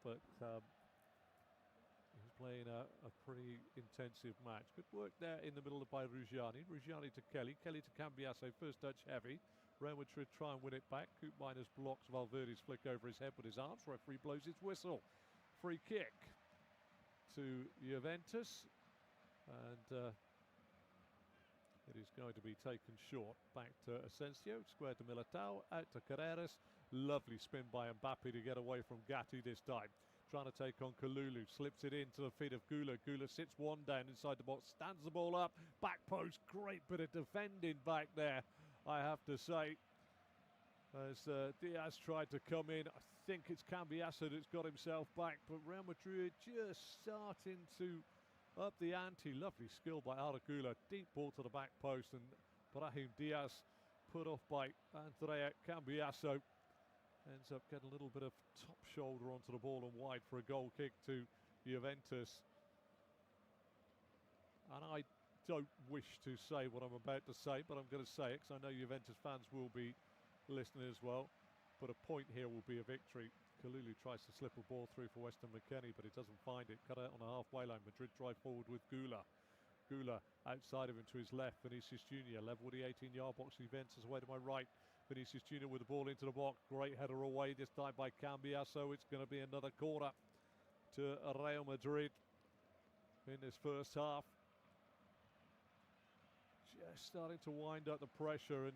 but he's playing a pretty intensive match. Good work there in the middle by Ruggiani. Ruggiani to Kelly. Kelly to Cambiasso. First touch heavy. Real Madrid try and win it back. Coop Miners blocks Valverde's flick over his head with his arms. Referee blows his whistle. Free kick to Juventus. And it is going to be taken short. Back to Asensio. Square to Militao. Out to Carreras. Lovely spin by Mbappe to get away from Gatti this time. Trying to take on Kalulu, slips it into the feet of Gula. Gula sits one down inside the box, stands the ball up, back post, great bit of defending back there, I have to say. As Diaz tried to come in, I think it's Cambiasso that's got himself back, but Real Madrid just starting to up the ante. Lovely skill by Arda Gula, deep ball to the back post, and Brahim Diaz put off by Andrea Cambiasso. Ends up getting a little bit of top shoulder onto the ball and wide for a goal kick to Juventus. And I don't wish to say what I'm about to say, but I'm going to say it because I know Juventus fans will be listening as well. But a point here will be a victory. Kalulu tries to slip a ball through for Weston McKennie, but he doesn't find it. Cut out on the halfway line. Madrid drive forward with Gula. Gula outside of him to his left. Vinicius Junior level with the 18-yard box. Juventus away to my right. Vinicius Junior with the ball into the box. Great header away this time by Cambiasso. It's going to be another corner to Real Madrid in this first half. Just starting to wind up the pressure, and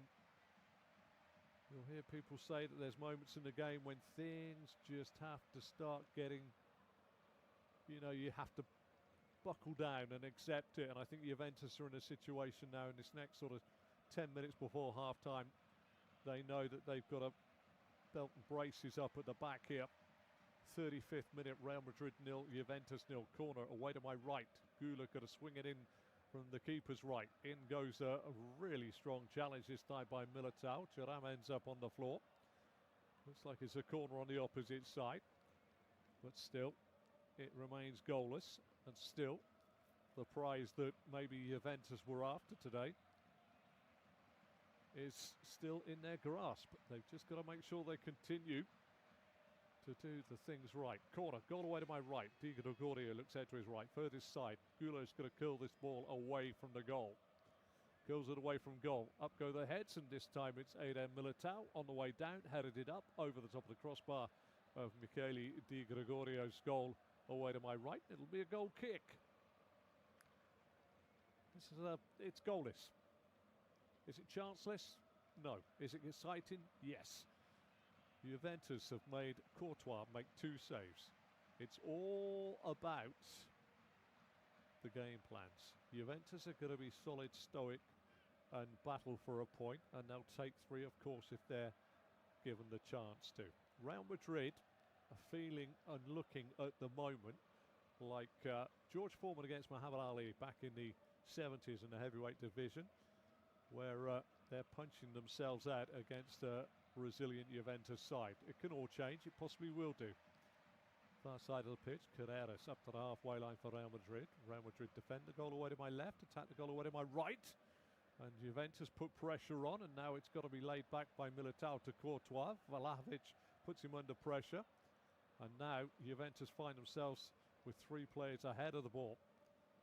you'll hear people say that there's moments in the game when things just have to start getting, you know, you have to buckle down and accept it. And I think Juventus are in a situation now in this next sort of 10 minutes before half-time. They know that they've got a belt and braces up at the back here. 35th minute, Real Madrid 0, Juventus 0. Corner away to my right. Gula got to swing it in from the keeper's right. In goes a really strong challenge this time by Militao. Thuram ends up on the floor. Looks like it's a corner on the opposite side. But still, it remains goalless. And still, the prize that maybe Juventus were after today is still in their grasp. They've just got to make sure they continue to do the things right. Corner, goal away to my right. Di Gregorio looks out to his right, furthest side. Gulo's going to curl this ball away from the goal. Curls it away from goal. Up go the heads, and this time it's Eden Militao on the way down, headed it up over the top of the crossbar of Michele Di Gregorio's goal away to my right. It'll be a goal kick. This is it's goalless. Is it chanceless? No. Is it exciting? Yes. Juventus have made Courtois make 2 saves. It's all about the game plans. Juventus are going to be solid, stoic, and battle for a point, and they'll take 3, of course, if they're given the chance to. Real Madrid are feeling and looking at the moment like George Foreman against Muhammad Ali back in the 70s in the heavyweight division, where they're punching themselves out against a resilient Juventus side. It can all change. It possibly will do. Far side of the pitch, Carreras up to the halfway line for Real Madrid. Real Madrid defend the goal away to my left, attack the goal away to my right. And Juventus put pressure on, and now it's got to be laid back by Militao to Courtois. Vlahovic puts him under pressure. And now Juventus find themselves with 3 players ahead of the ball.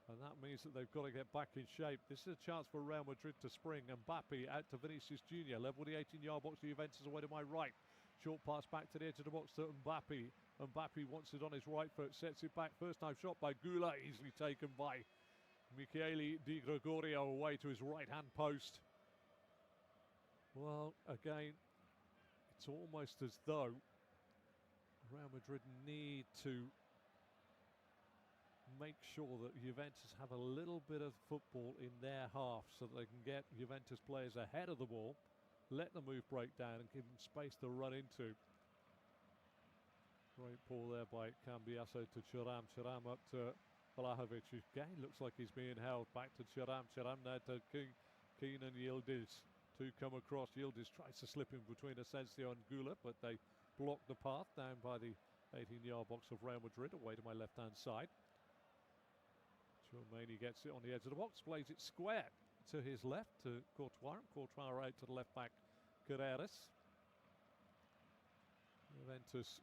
And that means that they've got to get back in shape. This is a chance for Real Madrid to spring. Mbappe out to Vinicius Junior. Level the 18-yard box to Juventus away to my right. Short pass back to the edge of the box to Mbappe. Mbappe wants it on his right foot. Sets it back. First time shot by Gula. Easily taken by Michele Di Gregorio away to his right-hand post. Well, again, it's almost as though Real Madrid need to make sure that Juventus have a little bit of football in their half so that they can get Juventus players ahead of the ball, let the move break down and give them space to run into. Great ball there by Cambiasso to Thuram. Thuram up to Vlahovic, who again looks like he's being held. Back to Thuram. Thuram there to Keenan Yildiz. 2 come across. Yildiz tries to slip in between Asensio and Gula, but they block the path down by the 18-yard box of Real Madrid away to my left-hand side. Chouameni gets it on the edge of the box, plays it square to his left to Courtois. Courtois out to the left back Carreras. Juventus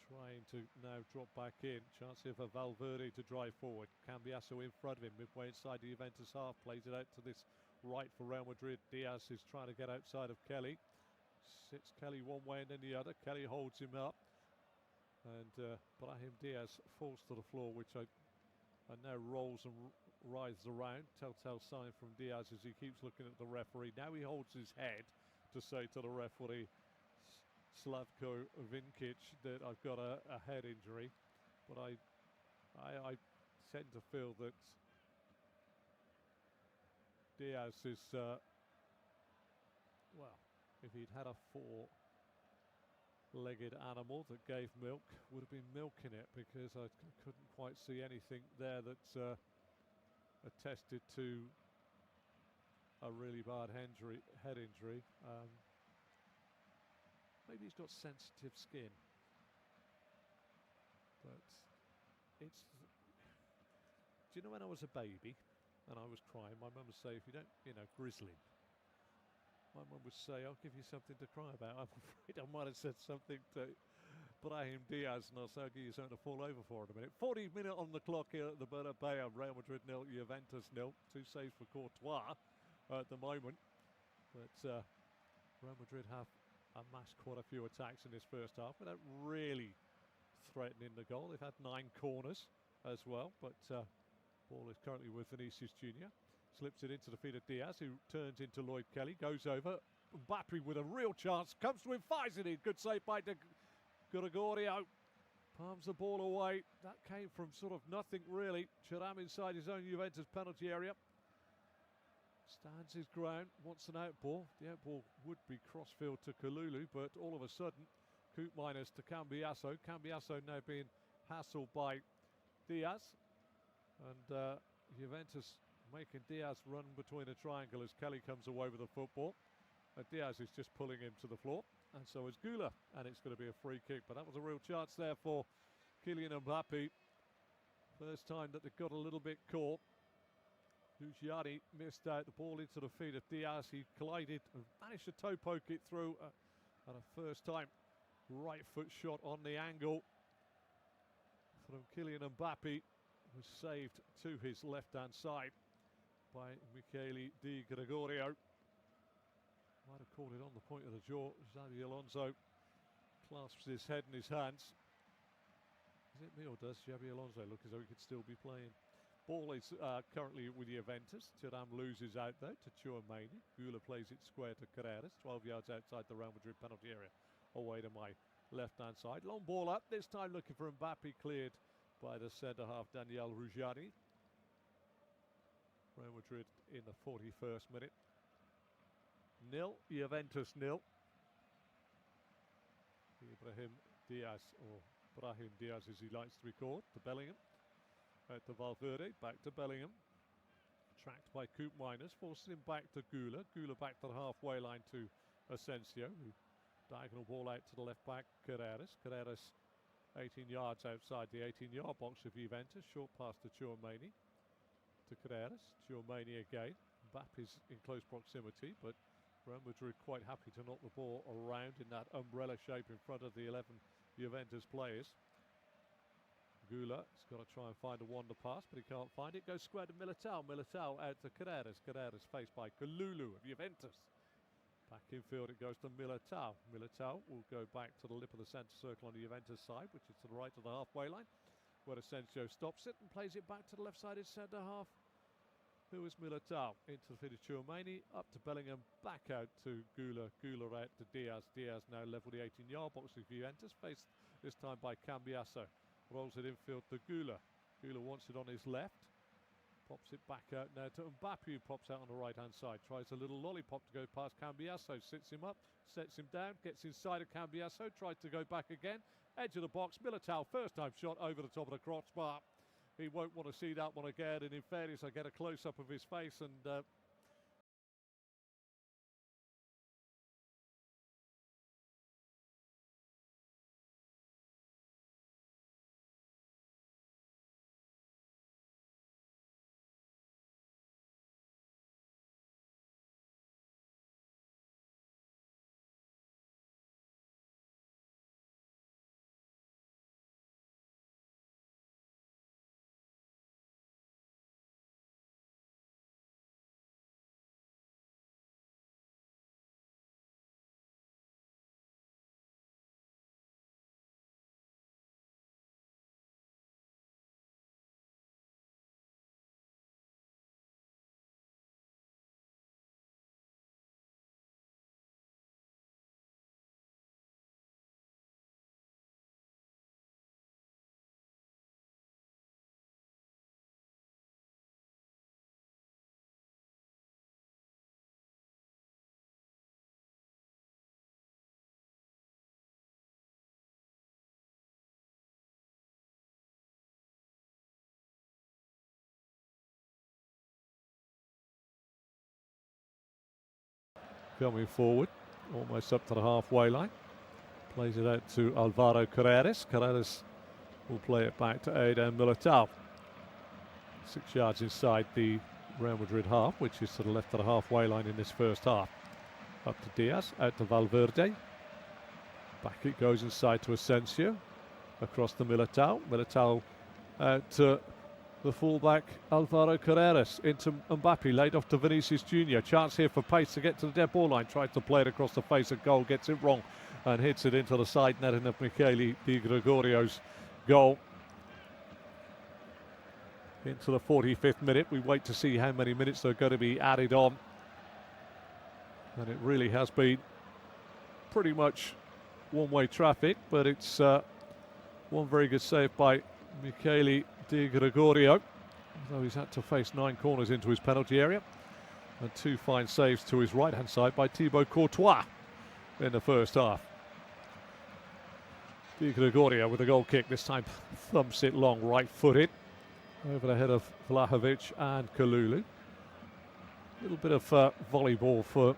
trying to now drop back in. Chance here for Valverde to drive forward. Cambiasso in front of him, midway inside the Juventus half. Plays it out to this right for Real Madrid. Diaz is trying to get outside of Kelly. Sits Kelly one way and then the other. Kelly holds him up. And Brahim Diaz falls to the floor, which I now rolls and writhes around. Telltale sign from Diaz as he keeps looking at the referee. Now he holds his head to say to the referee, Slavko Vinkic, that I've got a head injury. But I tend to feel that Diaz is, well, if he'd had a four-legged animal that gave milk, would have been milking it, because I couldn't quite see anything there that attested to a really bad head injury. Maybe he's got sensitive skin, but it's, do you know, when I was a baby and I was crying, my mum would say, if you don't, grizzly, my mum would say, I'll give you something to cry about. I'm afraid I might have said something to Brahim Diaz, and I'll say I'll give you something to fall over for in a minute. 40 minutes on the clock here at the Bernabéu. Real Madrid 0, Juventus 0. 2 saves for Courtois at the moment, but Real Madrid have amassed quite a few attacks in this first half without really threatening the goal. They've had 9 corners as well, but ball is currently with Vinicius Jr. Slips it into the feet of Diaz, who turns into Lloyd Kelly, goes over. Mbappe with a real chance, comes to him, fires it in. Good save by Gregorio. Palms the ball away. That came from sort of nothing, really. Thuram inside his own Juventus penalty area. Stands his ground, wants an outball. The outball would be crossfield to Kalulu, but all of a sudden, Coop minus to Cambiasso. Cambiasso now being hassled by Diaz. And Juventus making Diaz run between a triangle as Kelly comes away with the football. And Diaz is just pulling him to the floor. And so is Gula. And it's going to be a free kick. But that was a real chance there for Kylian Mbappe. First time that they got a little bit caught. Luciani missed out the ball into the feet of Diaz. He collided and managed to toe poke it through at a first time right foot shot on the angle from Kylian Mbappe, was saved to his left hand side by Michele Di Gregorio. Might have caught it on the point of the jaw. Xabi Alonso clasps his head in his hands. Is it me, or does Xabi Alonso look as though he could still be playing? Ball is currently with Juventus. Thuram loses out though to Tchouameni. Gula plays it square to Carreras, 12 yards outside the Real Madrid penalty area, away to my left-hand side. Long ball up, this time looking for Mbappe, cleared by the centre-half, Daniel Ruggiani. Real Madrid in the 41st minute. 0, Juventus 0. Brahim Diaz, or Brahim Diaz as he likes to be called, to Bellingham. Out to Valverde, back to Bellingham. Tracked by Coop minus, forces him back to Gula. Gula back to the halfway line to Asensio, who diagonal ball out to the left back, Carreras. Carreras 18 yards outside the 18-yard box of Juventus. Short pass to Tchouameni. To Carreras. Tchouameni again. Mbappe's in close proximity, but Real Madrid quite happy to knock the ball around in that umbrella shape in front of the 11 Juventus players. Gula has got to try and find a wonder pass, but he can't find it. Goes square to Militao. Militao out to Carreras. Carreras faced by Kalulu of Juventus. Back in field it goes to Militao. Militao will go back to the lip of the centre circle on the Juventus side, which is to the right of the halfway line, where Asensio stops it and plays it back to the left-sided centre half. Who is Militao? Into the feet of Tchouameni, up to Bellingham, back out to Gula. Gula out to Diaz. Diaz now level the 18-yard box of Juventus, faced this time by Cambiasso. Rolls it infield to Gula. Gula wants it on his left. Pops it back out now to Mbappe, who pops out on the right-hand side. Tries a little lollipop to go past Cambiasso. Sits him up, sets him down, gets inside of Cambiasso. Tries to go back again. Edge of the box. Militao, first-time shot over the top of the crossbar. He won't want to see that one again. And in fairness, I get a close-up of his face, and coming forward, almost up to the halfway line. Plays it out to Alvaro Carreras. Carreras will play it back to Eden Militao. 6 yards inside the Real Madrid half, which is to the left of the halfway line in this first half. Up to Diaz, out to Valverde. Back it goes inside to Asensio. Across to Militao. Militao out to the fullback Alvaro Carreras. Into Mbappe, laid off to Vinicius Jr. Chance here for pace to get to the dead ball line. Tries to play it across the face of goal, gets it wrong and hits it into the side netting of Michele Di Gregorio's goal. Into the 45th minute. We wait to see how many minutes are going to be added on. And it really has been pretty much one-way traffic, but it's one very good save by Michele Di Gregorio, although he's had to face 9 corners into his penalty area, and 2 fine saves to his right-hand side by Thibaut Courtois in the first half. Di Gregorio with a goal kick, this time thumps it long, right-footed, over the head of Vlahovic and Kalulu. A little bit of volleyball for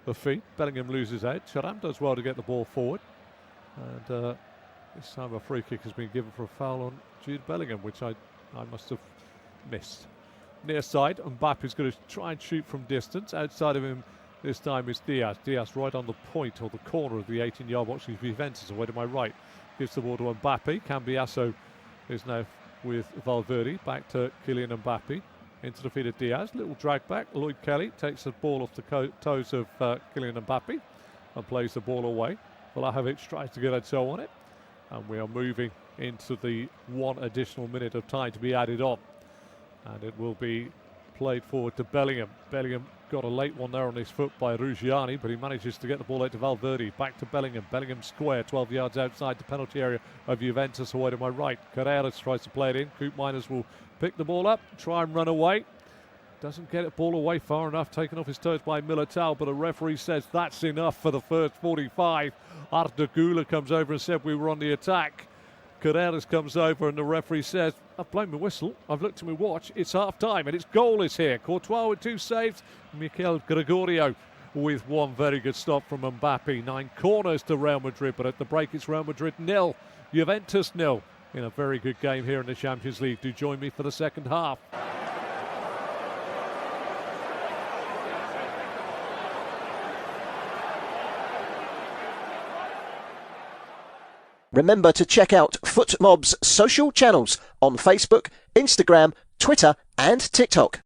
the feet. Bellingham loses out. Thuram does well to get the ball forward. And this time a free kick has been given for a foul on Jude Bellingham, which I must have missed. Near side, Mbappe is going to try and shoot from distance. Outside of him this time is Diaz. Diaz right on the point or the corner of the 18-yard box with Juventus away to my right. Gives the ball to Mbappe. Cambiasso is now with Valverde. Back to Kylian Mbappe. Into the feet of Diaz. Little drag back. Lloyd Kelly takes the ball off the toes of Kylian Mbappe and plays the ball away. Vlahovic tries to get a toe on it. And we are moving into the 1 additional minute of time to be added on. And it will be played forward to Bellingham. Bellingham got a late one there on his foot by Ruggiani, but he manages to get the ball out to Valverde. Back to Bellingham. Bellingham square, 12 yards outside the penalty area of Juventus away to my right. Carreras tries to play it in. Coop Miners will pick the ball up, try and run away. Doesn't get the ball away far enough, taken off his toes by Militao, but a referee says that's enough for the first 45. Arda Güler comes over and said we were on the attack. Carreras comes over and the referee says, I've blown my whistle, I've looked at my watch, it's half time and it's goalless here. Courtois with 2 saves, Michele Gregorio with 1 very good stop from Mbappe. 9 corners to Real Madrid, but at the break it's Real Madrid 0, Juventus 0. In a very good game here in the Champions League. Do join me for the second half. Remember to check out FootMob's social channels on Facebook, Instagram, Twitter and TikTok.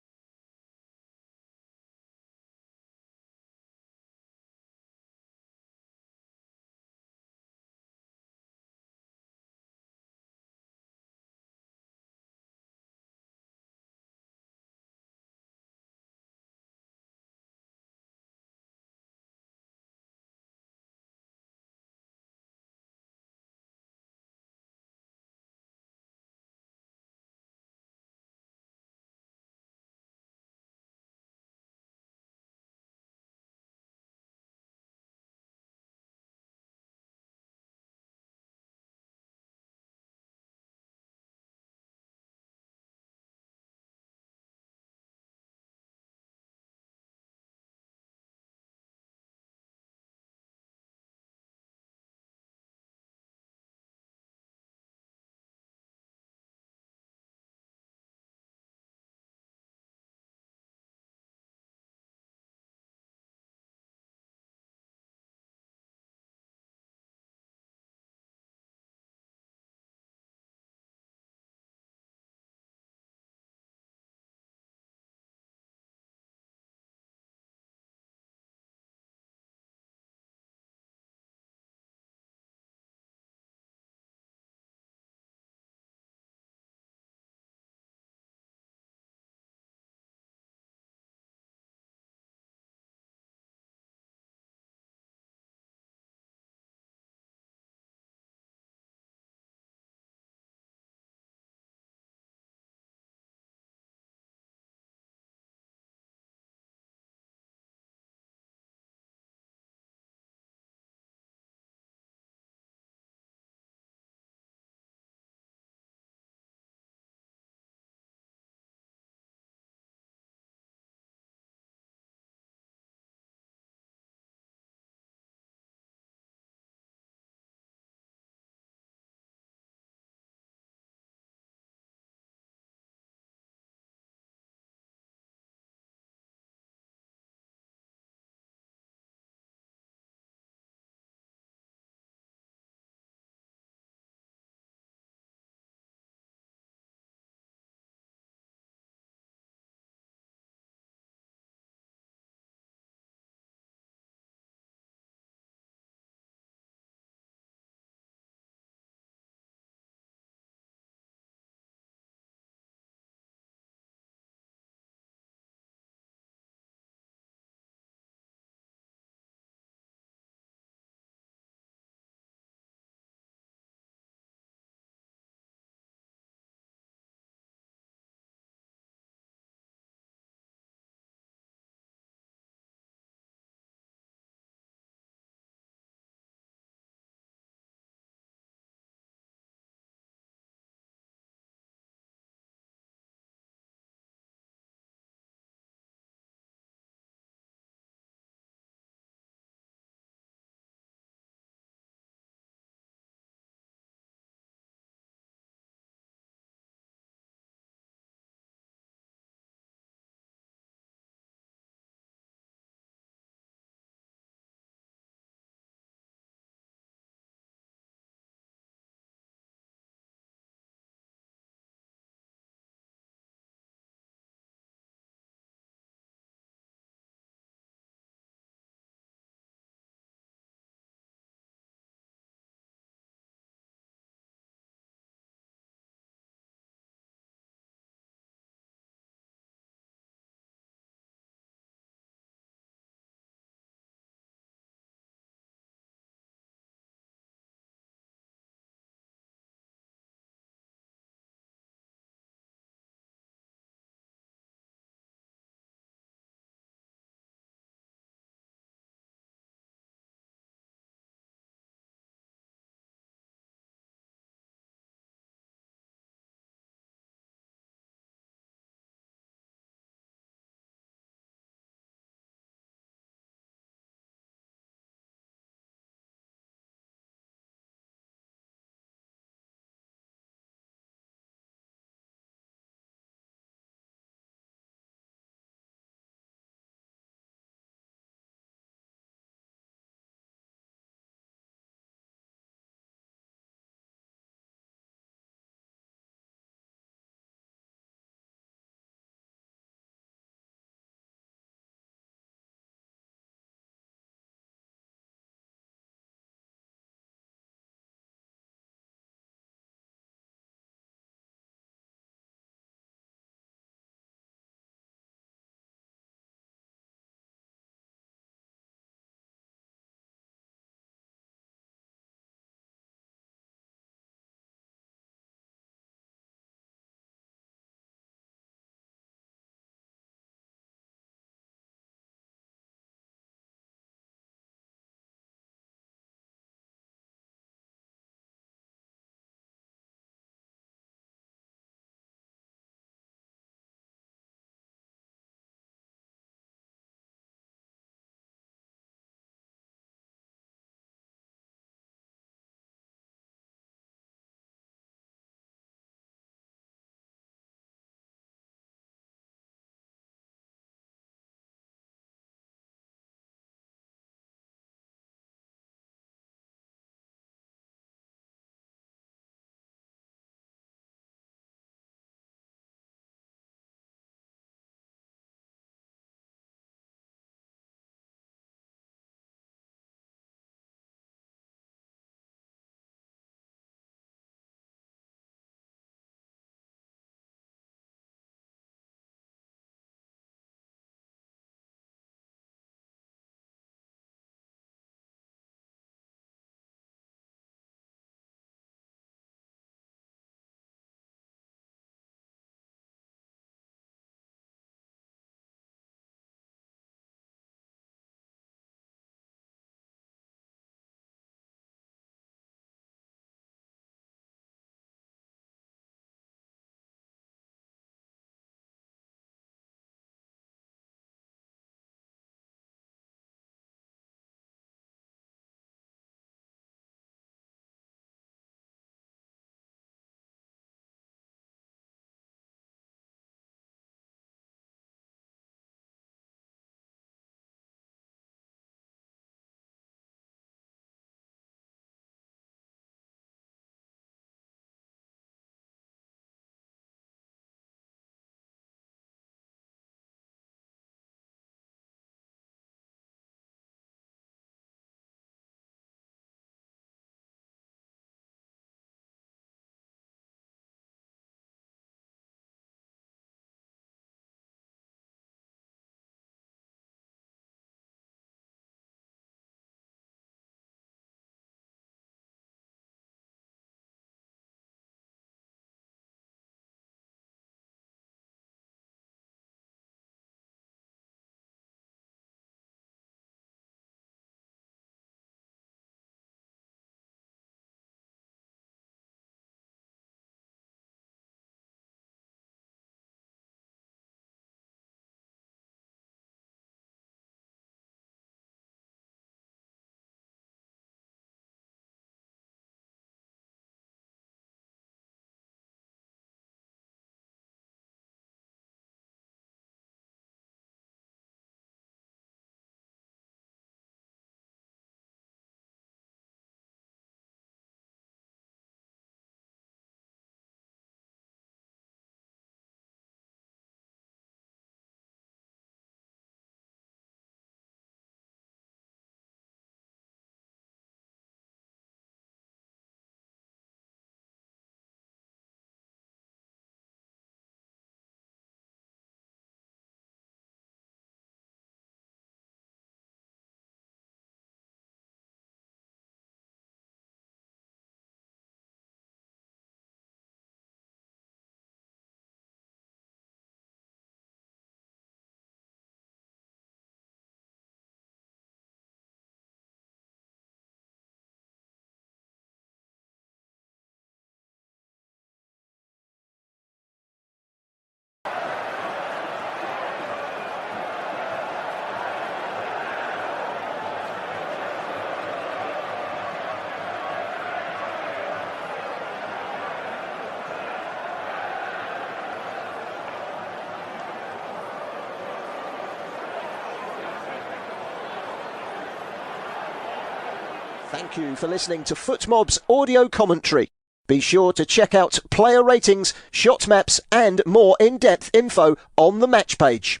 Thank you for listening to FootMob's audio commentary. Be sure to check out player ratings, shot maps and more in-depth info on the match page.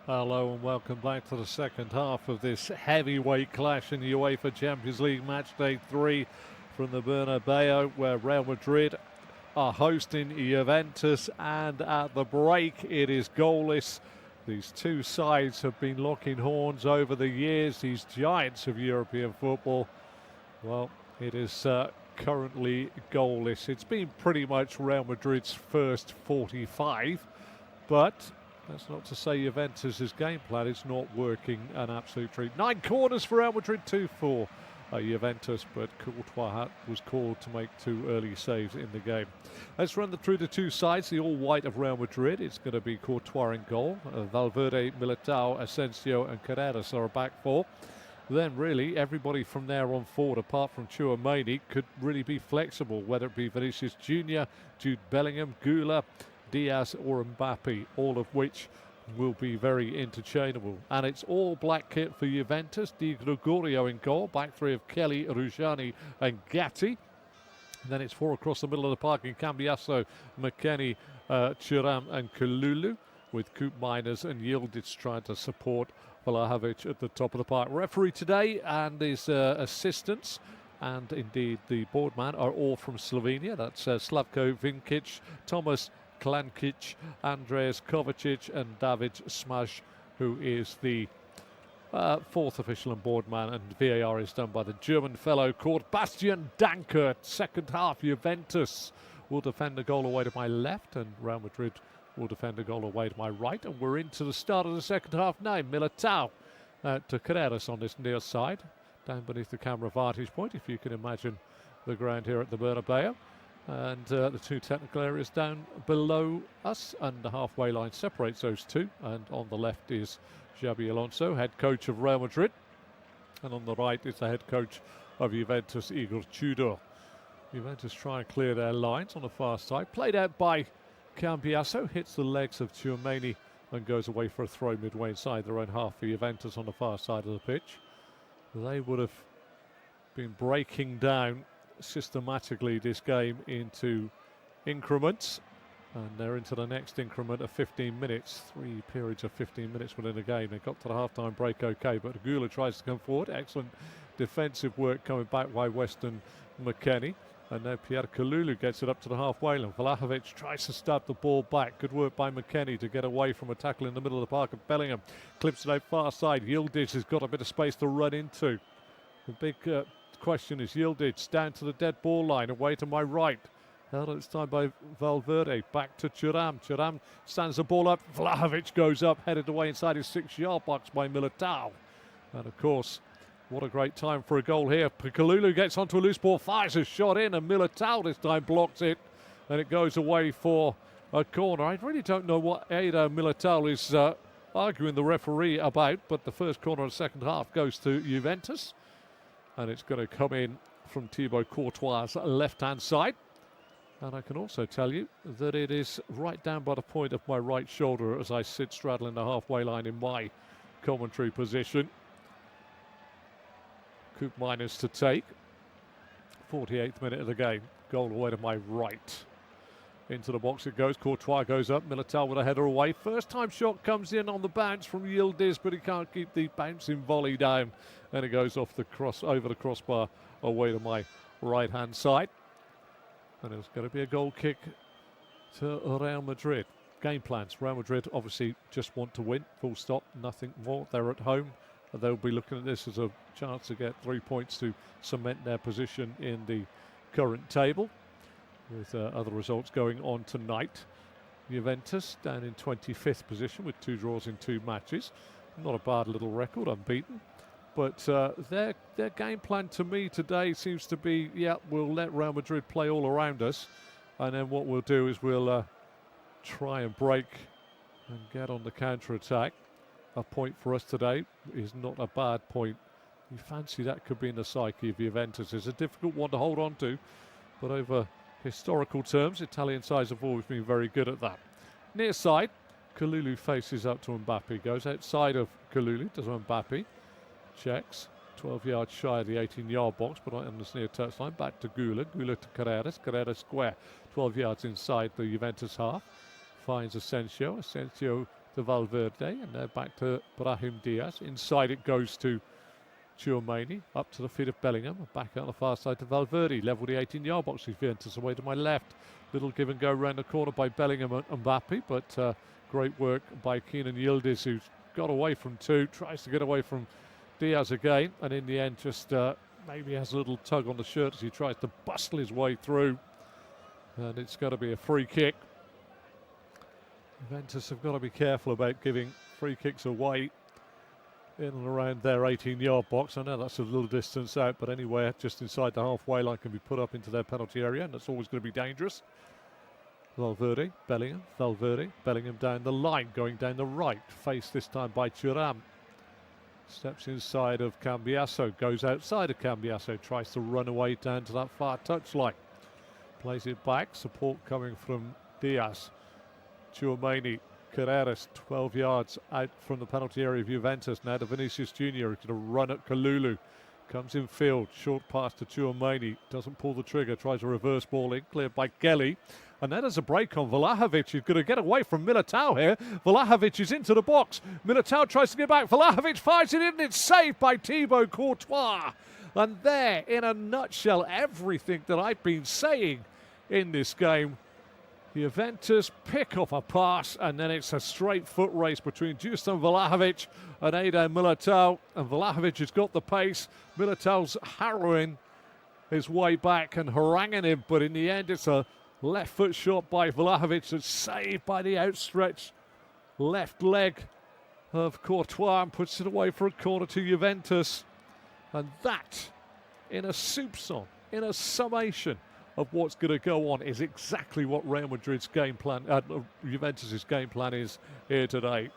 Hello and welcome back to the second half of this heavyweight clash in the UEFA Champions League match day 3 from the Bernabéu, where Real Madrid are hosting Juventus, and at the break it is goalless. These two sides have been locking horns over the years, these giants of European football. Well, it is currently goalless. It's been pretty much Real Madrid's first 45, but that's not to say Juventus' game plan is not working an absolute treat. 9 corners for Real Madrid, 2 for Juventus, but Courtois was called to make 2 early saves in the game. Let's run through the two sides. The all-white of Real Madrid, it's going to be Courtois in goal. Valverde, Militao, Asensio and Carreras are a back four. Then really everybody from there on forward, apart from Tchouaméni, could really be flexible, whether it be Vinicius Jr., Jude Bellingham, Gula, Diaz or Mbappe, all of which will be very interchangeable. And it's all black kit for Juventus. Di Gregorio in goal, back three of Kelly, Rujani and Gatti. And then it's 4 across the middle of the park in Cambiasso, McKennie, Thuram and Kalulu, with Koop Miners and Yildiz trying to support Vlahovic at the top of the park. Referee today and his assistants and indeed the boardman are all from Slovenia. That's Slavko Vinkic, Thomas Klankic, Andreas Kovacic and David Smaj, who is the fourth official and boardman, and VAR is done by the German fellow called Bastian Dankert. Second half, Juventus will defend a goal away to my left and Real Madrid will defend a goal away to my right, and we're into the start of the second half now. Militao to Carreras on this near side, down beneath the camera vantage point, if you can imagine the ground here at the Bernabéu. And the two technical areas down below us, and the halfway line separates those two. And on the left is Xabi Alonso, head coach of Real Madrid. And on the right is the head coach of Juventus, Igor Tudor. Juventus try and clear their lines on the far side. Played out by Cambiasso, hits the legs of Tchouaméni and goes away for a throw midway inside their own half for Juventus on the far side of the pitch. They would have been breaking down systematically this game into increments, and they're into the next increment of 15 minutes. 3 periods of 15 minutes within a game. They got to the half-time break okay, but Gula tries to come forward. Excellent defensive work coming back by Weston McKennie, and now Pierre Kalulu gets it up to the halfway line. Vlahovic tries to stab the ball back. Good work by McKennie to get away from a tackle in the middle of the park, and Bellingham clips it out far side. Yildiz has got a bit of space to run into. The big question is Yildiz down to the dead ball line, away to my right. Held at this time by Valverde, back to Thuram. Thuram stands the ball up. Vlahovic goes up, headed away inside his 6-yard box by Militao. And of course, what a great time for a goal here. Kalulu gets onto a loose ball, fires a shot in, and Militao this time blocks it, and it goes away for a corner. I really don't know what Ada Militao is arguing the referee about, but the first corner of the second half goes to Juventus. And it's going to come in from Thibaut Courtois' left-hand side. And I can also tell you that it is right down by the point of my right shoulder as I sit straddling the halfway line in my commentary position. Koop Miners to take. 48th minute of the game. Goal away to my right. Into the box it goes. Courtois goes up. Militao with a header away. First time shot comes in on the bounce from Yildiz, but he can't keep the bouncing volley down. And it goes off the cross, over the crossbar, away to my right-hand side. And it's going to be a goal kick to Real Madrid. Game plans. Real Madrid obviously just want to win, full stop, nothing more. They're at home. And they'll be looking at this as a chance to get 3 points to cement their position in the current table, with other results going on tonight. Juventus down in 25th position with 2 draws in 2 matches. Not a bad little record, unbeaten. But their game plan to me today seems to be, yeah, we'll let Real Madrid play all around us, and then what we'll do is we'll try and break and get on the counter-attack. A point for us today is not a bad point. You fancy that could be in the psyche of Juventus. It's a difficult one to hold on to, but over historical terms, Italian sides have always been very good at that. Near side, Kalulu faces up to Mbappe, goes outside of Kalulu, does Mbappe, checks, 12 yards shy of the 18-yard box, but on the near touchline, back to Gula to Carreras square, 12 yards inside the Juventus half, finds Asensio to Valverde, and then back to Brahim Diaz. Inside it goes to Tchouaméni, up to the feet of Bellingham, back out on the far side to Valverde, level the 18-yard box, Juventus away to my left. Little give and go around the corner by Bellingham and Mbappe, but great work by Kenan Yildiz, who's got away from two, tries to get away from Diaz again, and in the end just maybe has a little tug on the shirt as he tries to bustle his way through, and it's got to be a free kick. Juventus have got to be careful about giving free kicks away in and around their 18-yard box. I know that's a little distance out, but anywhere just inside the halfway line can be put up into their penalty area, and that's always going to be dangerous. Valverde, Bellingham down the line, going down the right, faced this time by Thuram. Steps inside of Cambiasso, goes outside of Cambiasso, tries to run away down to that far touchline. Plays it back, support coming from Diaz. Tchouaméni, Carreras, 12 yards out from the penalty area of Juventus. Now to Vinicius Junior, going to run at Kalulu. Comes in field, short pass to Tchouaméni, doesn't pull the trigger, tries a reverse ball in, cleared by Gelly. And then there's a break on Vlahovic, who's going to get away from Militao here. Vlahovic is into the box. Militao tries to get back. Vlahovic fires it in, and it's saved by Thibaut Courtois. And there, in a nutshell, everything that I've been saying in this game. Juventus pick off a pass, and then it's a straight foot race between Dusan Vlahovic and Eder Militao. And Vlahovic has got the pace. Militao's harrowing his way back and haranguing him, but in the end it's a left foot shot by Vlahovic that's saved by the outstretched left leg of Courtois and puts it away for a corner to Juventus. And that, in a soupçon, in a summation of what's going to go on, is exactly what Real Madrid's game plan, Juventus's game plan is here today.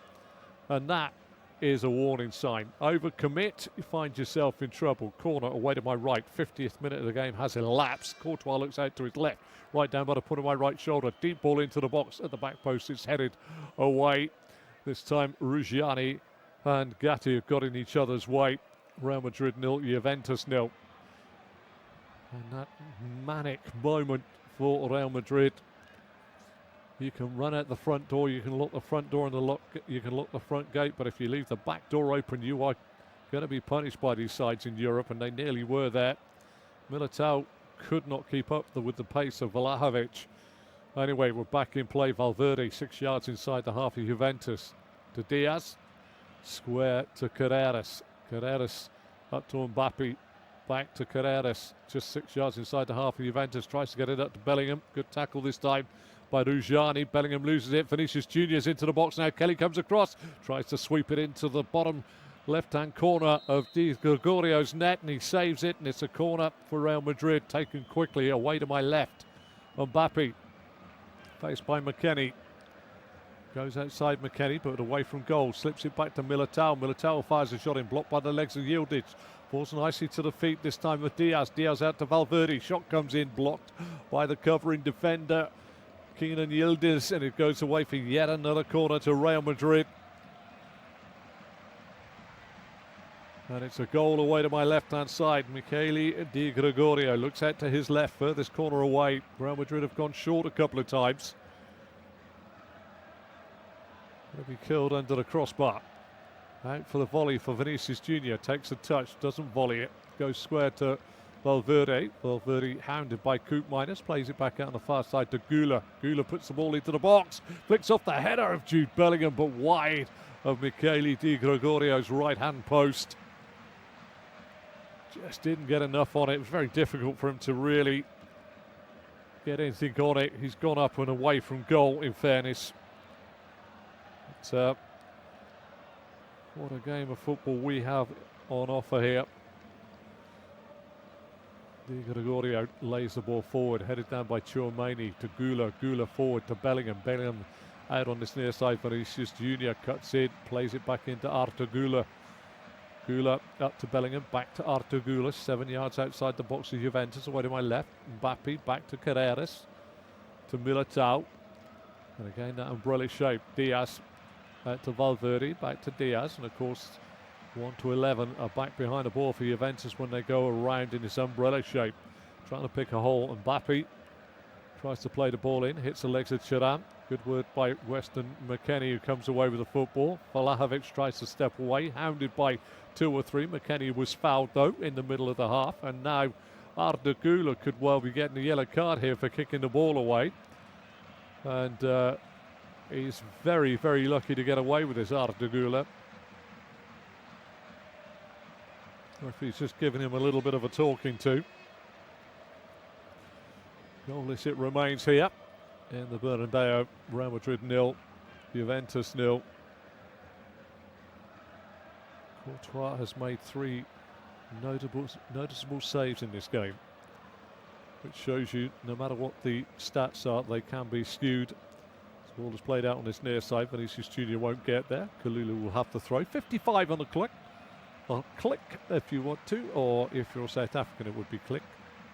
And that is a warning sign. Overcommit, you find yourself in trouble. Corner away to my right, 50th minute of the game has elapsed. Courtois looks out to his left, right down by the point of my right shoulder. Deep ball into the box at the back post. It's headed away. This time Ruggiani and Gatti have got in each other's way. Real Madrid 0, Juventus 0. And that manic moment for Real Madrid. You can run out the front door, you can lock the front door and you can lock the front gate, but if you leave the back door open, you are going to be punished by these sides in Europe, and they nearly were there. Militao could not keep up with the pace of Vlahovic. Anyway, we're back in play. Valverde, 6 yards inside the half of Juventus. To Diaz, square to Carreras. Carreras up to Mbappe. Back to Carreras, just 6 yards inside the half of Juventus, tries to get it up to Bellingham. Good tackle this time by Ruggiani. Bellingham loses it. Vinicius Junior's into the box now. Kelly comes across, tries to sweep it into the bottom left-hand corner of Di Gregorio's net, and he saves it, and it's a corner for Real Madrid, taken quickly away to my left. Mbappe, faced by McKennie. Goes outside McKennie, but away from goal. Slips it back to Militao. Militao fires a shot in, blocked by the legs of Yildiz. Falls nicely to the feet this time with Diaz. Diaz out to Valverde. Shot comes in, blocked by the covering defender, Kenan Yildiz, and it goes away for yet another corner to Real Madrid. And it's a goal away to my left-hand side. Michele Di Gregorio looks out to his left, furthest corner away. Real Madrid have gone short a couple of times. Going to be killed under the crossbar. Out for the volley for Vinicius Junior. Takes a touch, doesn't volley it. Goes square to Valverde. Valverde hounded by Coop Minus. Plays it back out on the far side to Gula. Gula puts the ball into the box. Flicks off the header of Jude Bellingham, but wide of Michele Di Gregorio's right-hand post. Just didn't get enough on it. It was very difficult for him to really get anything on it. He's gone up and away from goal, in fairness. But, what a game of football we have on offer here. Di Gregorio lays the ball forward, headed down by Tchouaméni to Gula. Gula forward to Bellingham. Bellingham out on this near side. Vinicius Junior cuts in, plays it back into Artur Güler. Güler up to Bellingham, back to Artur Güler, 7 yards outside the box of Juventus, away to my left. Mbappe back to Carreras, to Militao, and again that umbrella shape. Diaz out to Valverde, back to Diaz, and of course 1 to 11 are back behind the ball for Juventus when they go around in this umbrella shape, trying to pick a hole. Mbappe tries to play the ball in, hits the legs of Thuram. Good work by Weston McKennie, who comes away with the football. Vlahovic tries to step away, hounded by 2 or 3. McKennie was fouled though in the middle of the half, and now Artur Güler could well be getting a yellow card here for kicking the ball away. And he's very, very lucky to get away with this, Artur Güler. Referee's just giving him a little bit of a talking to. Goalless it remains here in the Bernabéu. Real Madrid 0, Juventus 0. Courtois has made 3 noticeable saves in this game, which shows you no matter what the stats are, they can be skewed. This ball is played out on this near side. Vinicius Junior won't get there. Kalulu will have to throw. 55 on the clock. Well, click if you want to, or if you're South African it would be click,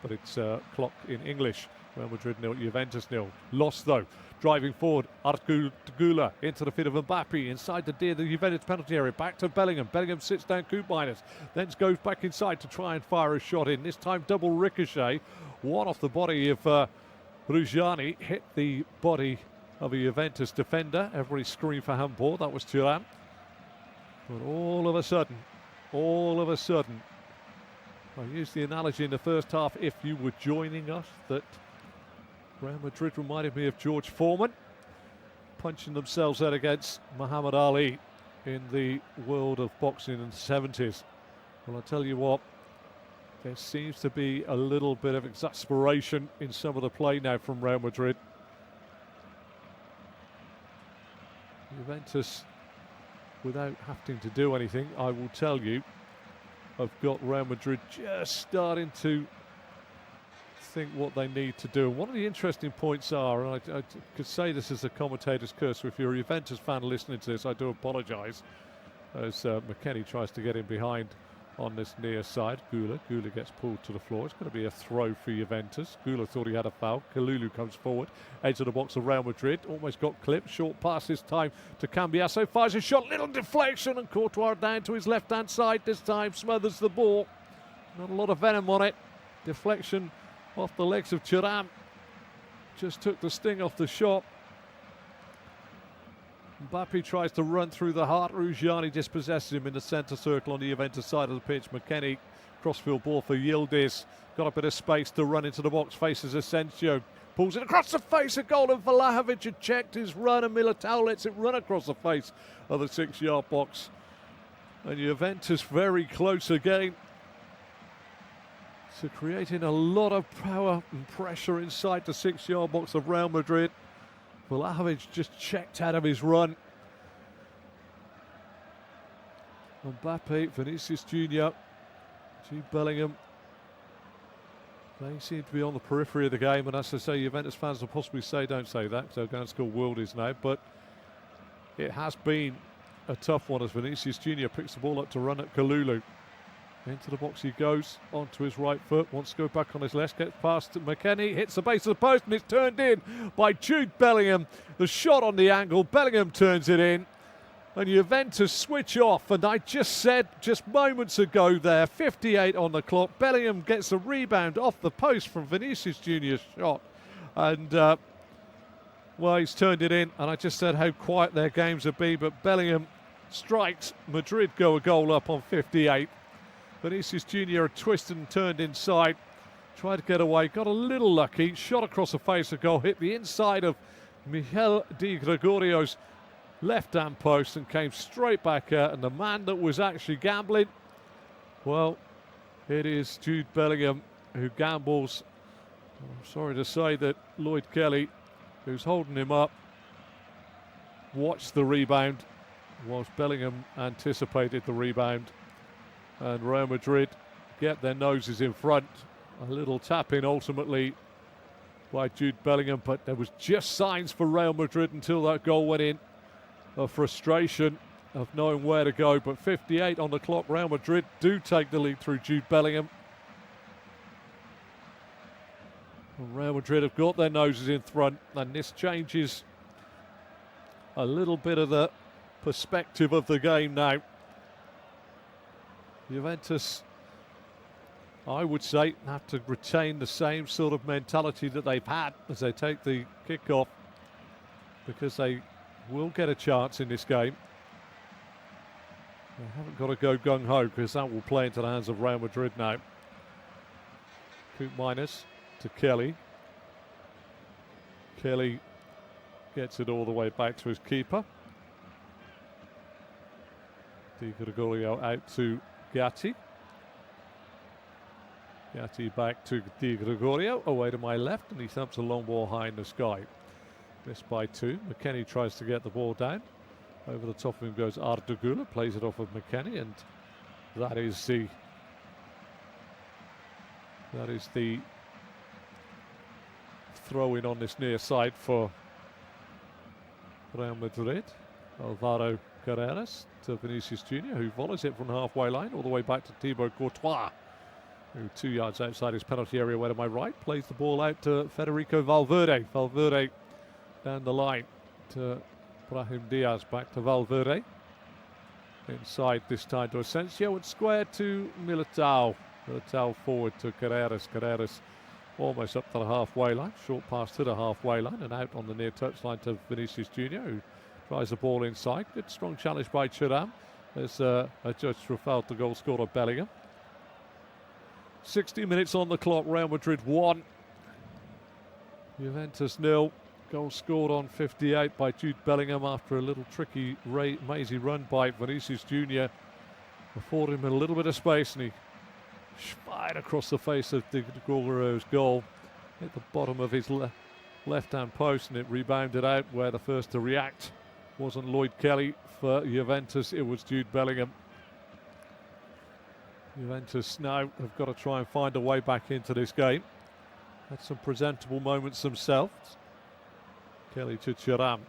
but it's clock in English. Real Madrid 0, Juventus 0. Lost though. Driving forward, Artur Güler into the feet of Mbappe, inside the Juventus penalty area, back to Bellingham. Bellingham sits down Koopmeiners, then goes back inside to try and fire a shot in. This time double ricochet, one off the body of Rujani, hit the body of a Juventus defender. Everybody screamed for handball, that was Thuram. But all of a sudden, I used the analogy in the first half, if you were joining us, that Real Madrid reminded me of George Foreman punching themselves out against Muhammad Ali in the world of boxing in the 70s. Well, I tell you what, there seems to be a little bit of exasperation in some of the play now from Real Madrid. Juventus, without having to do anything, I will tell you, I've got Real Madrid just starting to think what they need to do. And one of the interesting points are, and I could say this as a commentator's curse, so if you're a Juventus fan listening to this, I do apologise, as McKennie tries to get in behind on this near side. Güler gets pulled to the floor. It's going to be a throw for Juventus. Güler thought he had a foul. Kalulu comes forward, edge of the box of Real Madrid, almost got clipped. Short pass this time to Cambiasso, fires a shot, little deflection, and Courtois down to his left-hand side this time, smothers the ball. Not a lot of venom on it. Deflection off the legs of Thuram. Just took the sting off the shot. Mbappe tries to run through the heart. Rujani dispossesses him in the centre circle on the Juventus side of the pitch. McKennie, crossfield ball for Yildiz. Got a bit of space to run into the box, faces Asensio. Pulls it across the face of goal, and Vlahovic had checked his run, and Militao lets it run across the face of the 6-yard box. And Juventus very close again. So creating a lot of power and pressure inside the 6-yard box of Real Madrid. Vlahovic just checked out of his run. Mbappe, Vinicius Junior, Jude Bellingham. They seem to be on the periphery of the game, and as I say, Juventus fans will possibly say, don't say that, because they're going to score worldies now. But it has been a tough one as Vinicius Junior picks the ball up to run at Kalulu. Into the box he goes, onto his right foot, wants to go back on his left, gets past McKennie, hits the base of the post, and it's turned in by Jude Bellingham. The shot on the angle, Bellingham turns it in, and Juventus switch off. And I just said just moments ago there, 58 on the clock, Bellingham gets a rebound off the post from Vinicius Junior's shot, and well, he's turned it in, and I just said how quiet their games would be, but Bellingham strikes, Madrid go a goal up on 58. Vinicius Junior had twisted and turned inside, tried to get away, got a little lucky, shot across the face of goal, hit the inside of Miguel Di Gregorio's left-hand post and came straight back out. And the man that was actually gambling, well, it is Jude Bellingham who gambles. I'm sorry to say that Lloyd Kelly, who's holding him up, watched the rebound whilst Bellingham anticipated the rebound. And Real Madrid get their noses in front. A little tap in ultimately by Jude Bellingham, but there was just signs for Real Madrid until that goal went in. A frustration of knowing where to go, but 58 on the clock. Real Madrid do take the lead through Jude Bellingham. And Real Madrid have got their noses in front, and this changes a little bit of the perspective of the game now. Juventus, I would say, have to retain the same sort of mentality that they've had as they take the kick-off, because they will get a chance in this game. They haven't got to go gung-ho, because that will play into the hands of Real Madrid now. Koopmeiners to Kelly. Kelly gets it all the way back to his keeper. Di Gregorio out to Gatti. Gatti back to Di Gregorio, away to my left, and he thumps a long ball high in the sky. Missed by 2. McKennie tries to get the ball down. Over the top of him goes Ardagula, plays it off of McKennie, and that is the throw-in on this near side for Real Madrid. Alvaro Carreras to Vinicius Jr., who volleys it from the halfway line all the way back to Thibaut Courtois, who 2 yards outside his penalty area, way to my right, plays the ball out to Federico Valverde. Valverde down the line to Brahim Diaz, back to Valverde. Inside this time to Asensio, and square to Militao. Militao forward to Carreras. Carreras almost up to the halfway line. Short pass to the halfway line and out on the near touchline to Vinicius Jr., who tries the ball inside. Good strong challenge by Thuram as adjudged for a foul to goal scorer Bellingham. 60 minutes on the clock. Real Madrid 1. Juventus 0. Goal scored on 58 by Jude Bellingham after a little tricky, mazy run by Vinicius Jr. Afforded him a little bit of space, and he fired across the face of Di Gregorio's goal. Hit the bottom of his left-hand post, and it rebounded out, where the first to react wasn't Lloyd Kelly for Juventus, it was Jude Bellingham. Juventus now have got to try and find a way back into this game. Had some presentable moments themselves. Kelly to Thuram.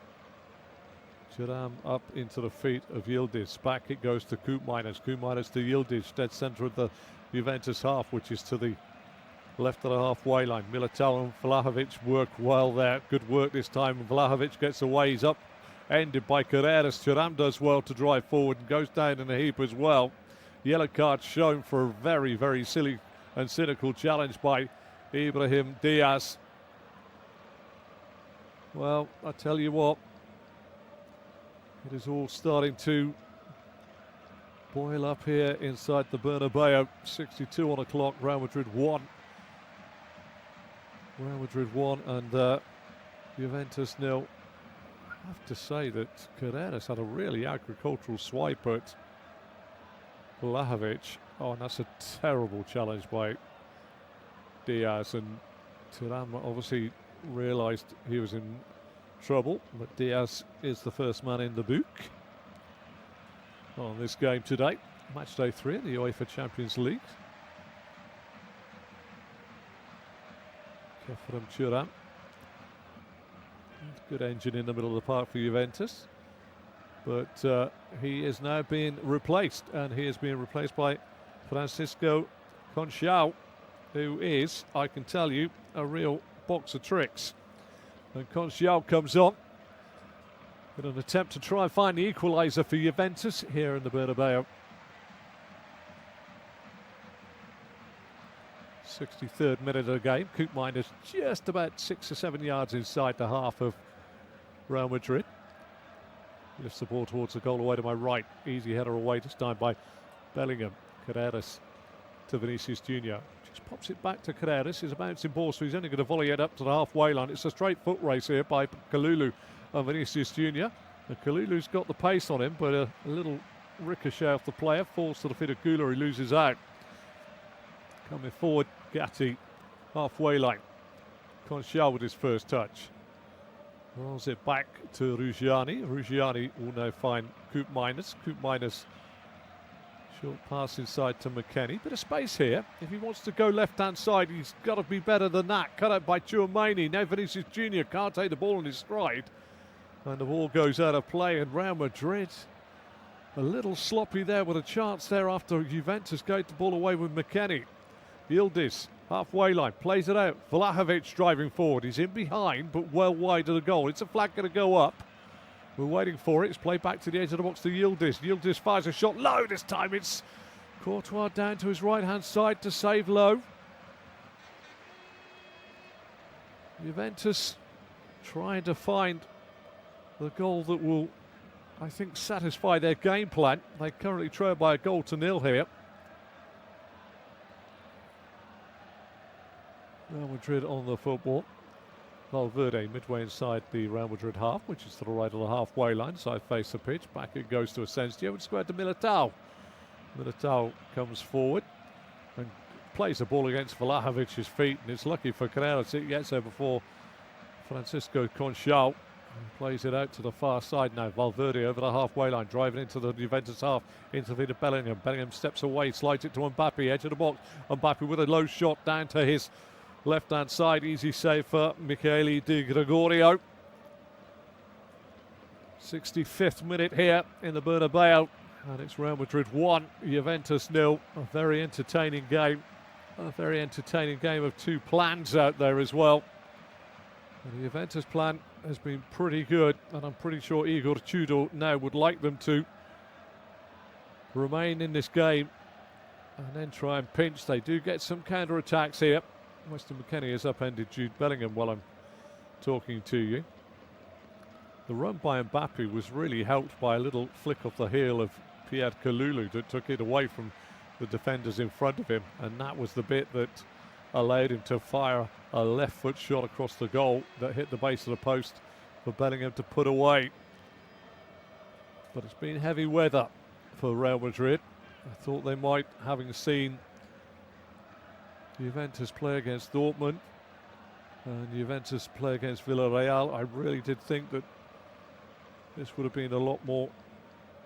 Thuram up into the feet of Yildiz. Back it goes to Koopmeiners. Koopmeiners to Yildiz, dead centre of the Juventus half, which is to the left of the halfway line. Militao and Vlahovic work well there. Good work this time. Vlahovic gets away. He's up, ended by Carreras. Thuram does well to drive forward and goes down in a heap as well. Yellow card shown for a very, very silly and cynical challenge by Ibrahim Diaz. Well, I tell you what, it is all starting to boil up here inside the Bernabéu. 62 on the clock, Real Madrid 1. Real Madrid 1 and Juventus 0. I have to say that Carreras had a really agricultural swipe at Vlahovic. Oh, and that's a terrible challenge by Diaz, and Thuram obviously realised he was in trouble, but Diaz is the first man in the book on this game today. Match day 3 of the UEFA Champions League. Kefram Thuram. Good engine in the middle of the park for Juventus, but he is now being replaced, and he is being replaced by Francisco Conchal, who is, I can tell you, a real box of tricks. And Conchal comes on in an attempt to try and find the equaliser for Juventus here in the Bernabéu. 63rd minute of the game. Koopmeiners just about 6 or 7 yards inside the half of Real Madrid. Lifts the ball towards the goal away to my right. Easy header away this time by Bellingham. Carreras to Vinicius Jr. Just pops it back to Carreras. It's a bouncing ball, so he's only going to volley it up to the halfway line. It's a straight foot race here by Kalulu and Vinicius Jr. And Kalulu's got the pace on him, but a little ricochet off the player. Falls to the feet of Gula, he loses out. Coming forward, Gatti, halfway line. Conchal with his first touch. Rolls it back to Ruggiani. Ruggiani will now find Koopmeiners. Koopmeiners Short pass inside to McKennie. Bit of space here. If he wants to go left-hand side, he's got to be better than that. Cut out by Tchouaméni. Now Vinicius Jr. can't take the ball in his stride. And the ball goes out of play, and Real Madrid a little sloppy there with a chance there after Juventus gave the ball away with McKennie. Yildiz, halfway line, plays it out. Vlahovic driving forward. He's in behind, but well wide of the goal. It's a flag going to go up. We're waiting for it. It's played back to the edge of the box to Yildiz. Yildiz fires a shot low this time. It's Courtois down to his right-hand side to save low. Juventus trying to find the goal that will, I think, satisfy their game plan. They currently trail by a goal to nil here. Real Madrid on the football. Valverde midway inside the Real Madrid half, which is to the right of the halfway line. Side face the pitch. Back it goes to Asensio and squared to Militao. Militao comes forward and plays the ball against Vlahovic's feet, and it's lucky for Carreras it gets there before Francisco Conchal. Plays it out to the far side now. Valverde over the halfway line, driving into the Juventus half, interviewed Bellingham. Bellingham steps away, slides it to Mbappe, edge of the box. Mbappe with a low shot down to his left-hand side. Easy save for Michele Di Gregorio. 65th minute here in the Bernabéu, and it's Real Madrid 1, Juventus 0. A very entertaining game. A very entertaining game of two plans out there as well. And the Juventus plan has been pretty good, and I'm pretty sure Igor Tudor now would like them to remain in this game and then try and pinch. They do get some counter-attacks here. Weston McKennie has upended Jude Bellingham while I'm talking to you. The run by Mbappe was really helped by a little flick off the heel of Pierre Kalulu that took it away from the defenders in front of him, and that was the bit that allowed him to fire a left foot shot across the goal that hit the base of the post for Bellingham to put away. But it's been heavy weather for Real Madrid. I thought they might, having seen Juventus play against Dortmund and Juventus play against Villarreal, I really did think that this would have been a lot more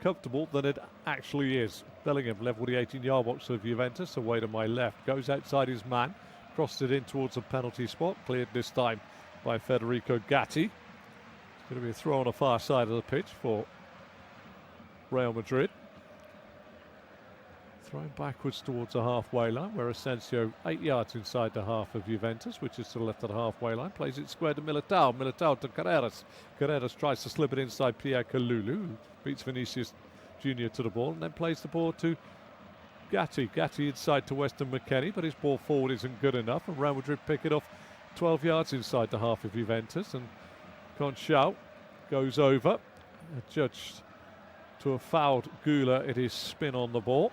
comfortable than it actually is. Bellingham level the 18-yard box of Juventus, away to my left, goes outside his man, crossed it in towards the penalty spot, cleared this time by Federico Gatti. It's going to be a throw on the far side of the pitch for Real Madrid. Thrown backwards towards the halfway line, where Asensio 8 yards inside the half of Juventus, which is to the left of the halfway line, plays it square to Militao. Militao to Carreras. Carreras tries to slip it inside Pierre Kalulu, beats Vinicius Jr. to the ball, and then plays the ball to Gatti. Gatti inside to Weston McKennie, but his ball forward isn't good enough, and Real Madrid pick it off 12 yards inside the half of Juventus, and Conchal goes over, judged to have fouled Gula at his spin on the ball.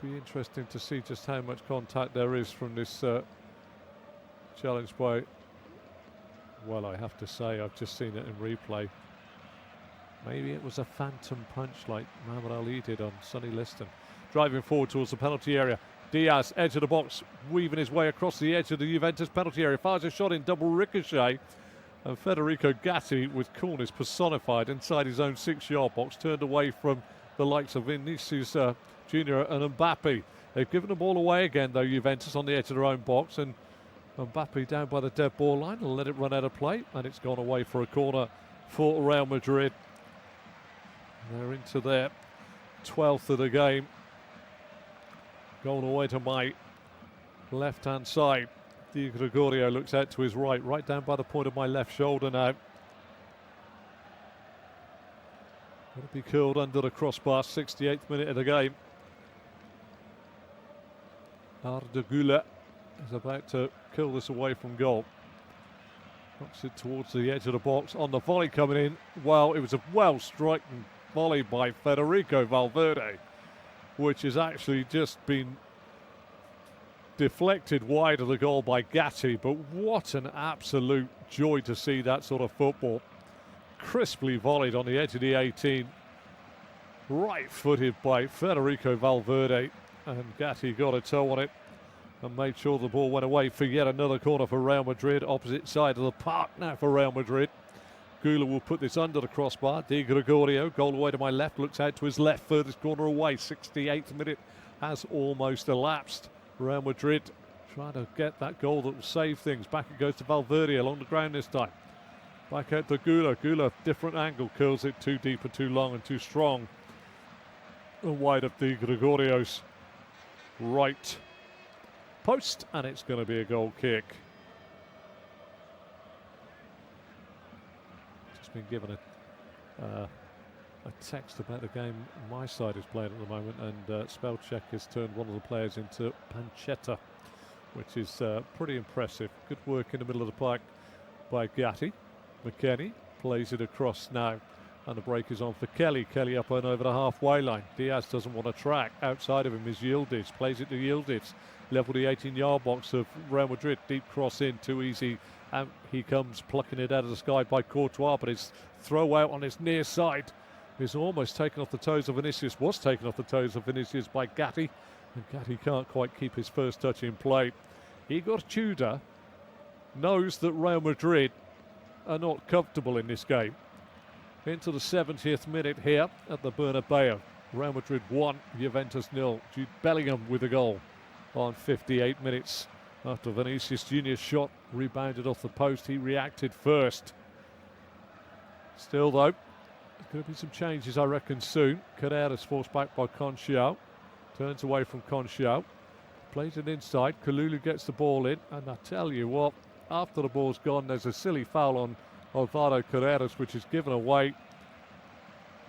Be interesting to see just how much contact there is from this challenge by, well, I have to say, I've just seen it in replay. Maybe it was a phantom punch like Muhammad Ali did on Sonny Liston. Driving forward towards the penalty area. Diaz, edge of the box, weaving his way across the edge of the Juventus penalty area. Fires a shot in double ricochet. And Federico Gatti, with coolness personified inside his own 6-yard box, turned away from the likes of Vinicius Jr. and Mbappe. They've given the ball away again, though, Juventus on the edge of their own box. And Mbappe down by the dead ball line and let it run out of play. And it's gone away for a corner for Real Madrid. They're into their 12th of the game. Going away to my left-hand side. Di Gregorio looks out to his right down by the point of my left shoulder now. Going to be curled under the crossbar, 68th minute of the game. Arda Güler is about to kill this away from goal. Knocks it towards the edge of the box on the volley coming in. Well, it was a well-striking volley by Federico Valverde, which has actually just been deflected wide of the goal by Gatti. But what an absolute joy to see that sort of football. Crisply volleyed on the edge of the 18. Right-footed by Federico Valverde. And Gatti got a toe on it and made sure the ball went away for yet another corner for Real Madrid. Opposite side of the park now for Real Madrid. Gula will put this under the crossbar. Di Gregorio, goal away to my left, looks out to his left, furthest corner away. 68th minute has almost elapsed. Real Madrid trying to get that goal that will save things. Back it goes to Valverde along the ground this time. Back out to Gula. Gula, different angle, curls it too deep and too long and too strong. And wide of Di Gregorio's right post, and it's going to be a goal kick. Just been given a text about the game my side is playing at the moment, and spell check has turned one of the players into pancetta, which is pretty impressive. Good work in the middle of the park by Gatti. McKennie plays it across now, and the break is on for Kelly. Kelly up and over the halfway line. Diaz doesn't want to track. Outside of him is Yildiz. Plays it to Yildiz. Level the 18-yard box of Real Madrid. Deep cross in, too easy. And he comes plucking it out of the sky by Courtois, but his throw out on his near side is almost taken off the toes of Vinicius. Was taken off the toes of Vinicius by Gatti. And Gatti can't quite keep his first touch in play. Igor Tudor knows that Real Madrid are not comfortable in this game. Into the 70th minute here at the Bernabéu. Real Madrid 1, Juventus 0. Jude Bellingham with a goal on 58 minutes after Vinicius Junior's shot rebounded off the post. He reacted first. Still though, there's going to be some changes I reckon soon. Carreras forced back by Conchal. Turns away from Conchal. Plays it inside. Kalulu gets the ball in, and I tell you what, after the ball's gone, there's a silly foul on Alvaro Carreras, which has given away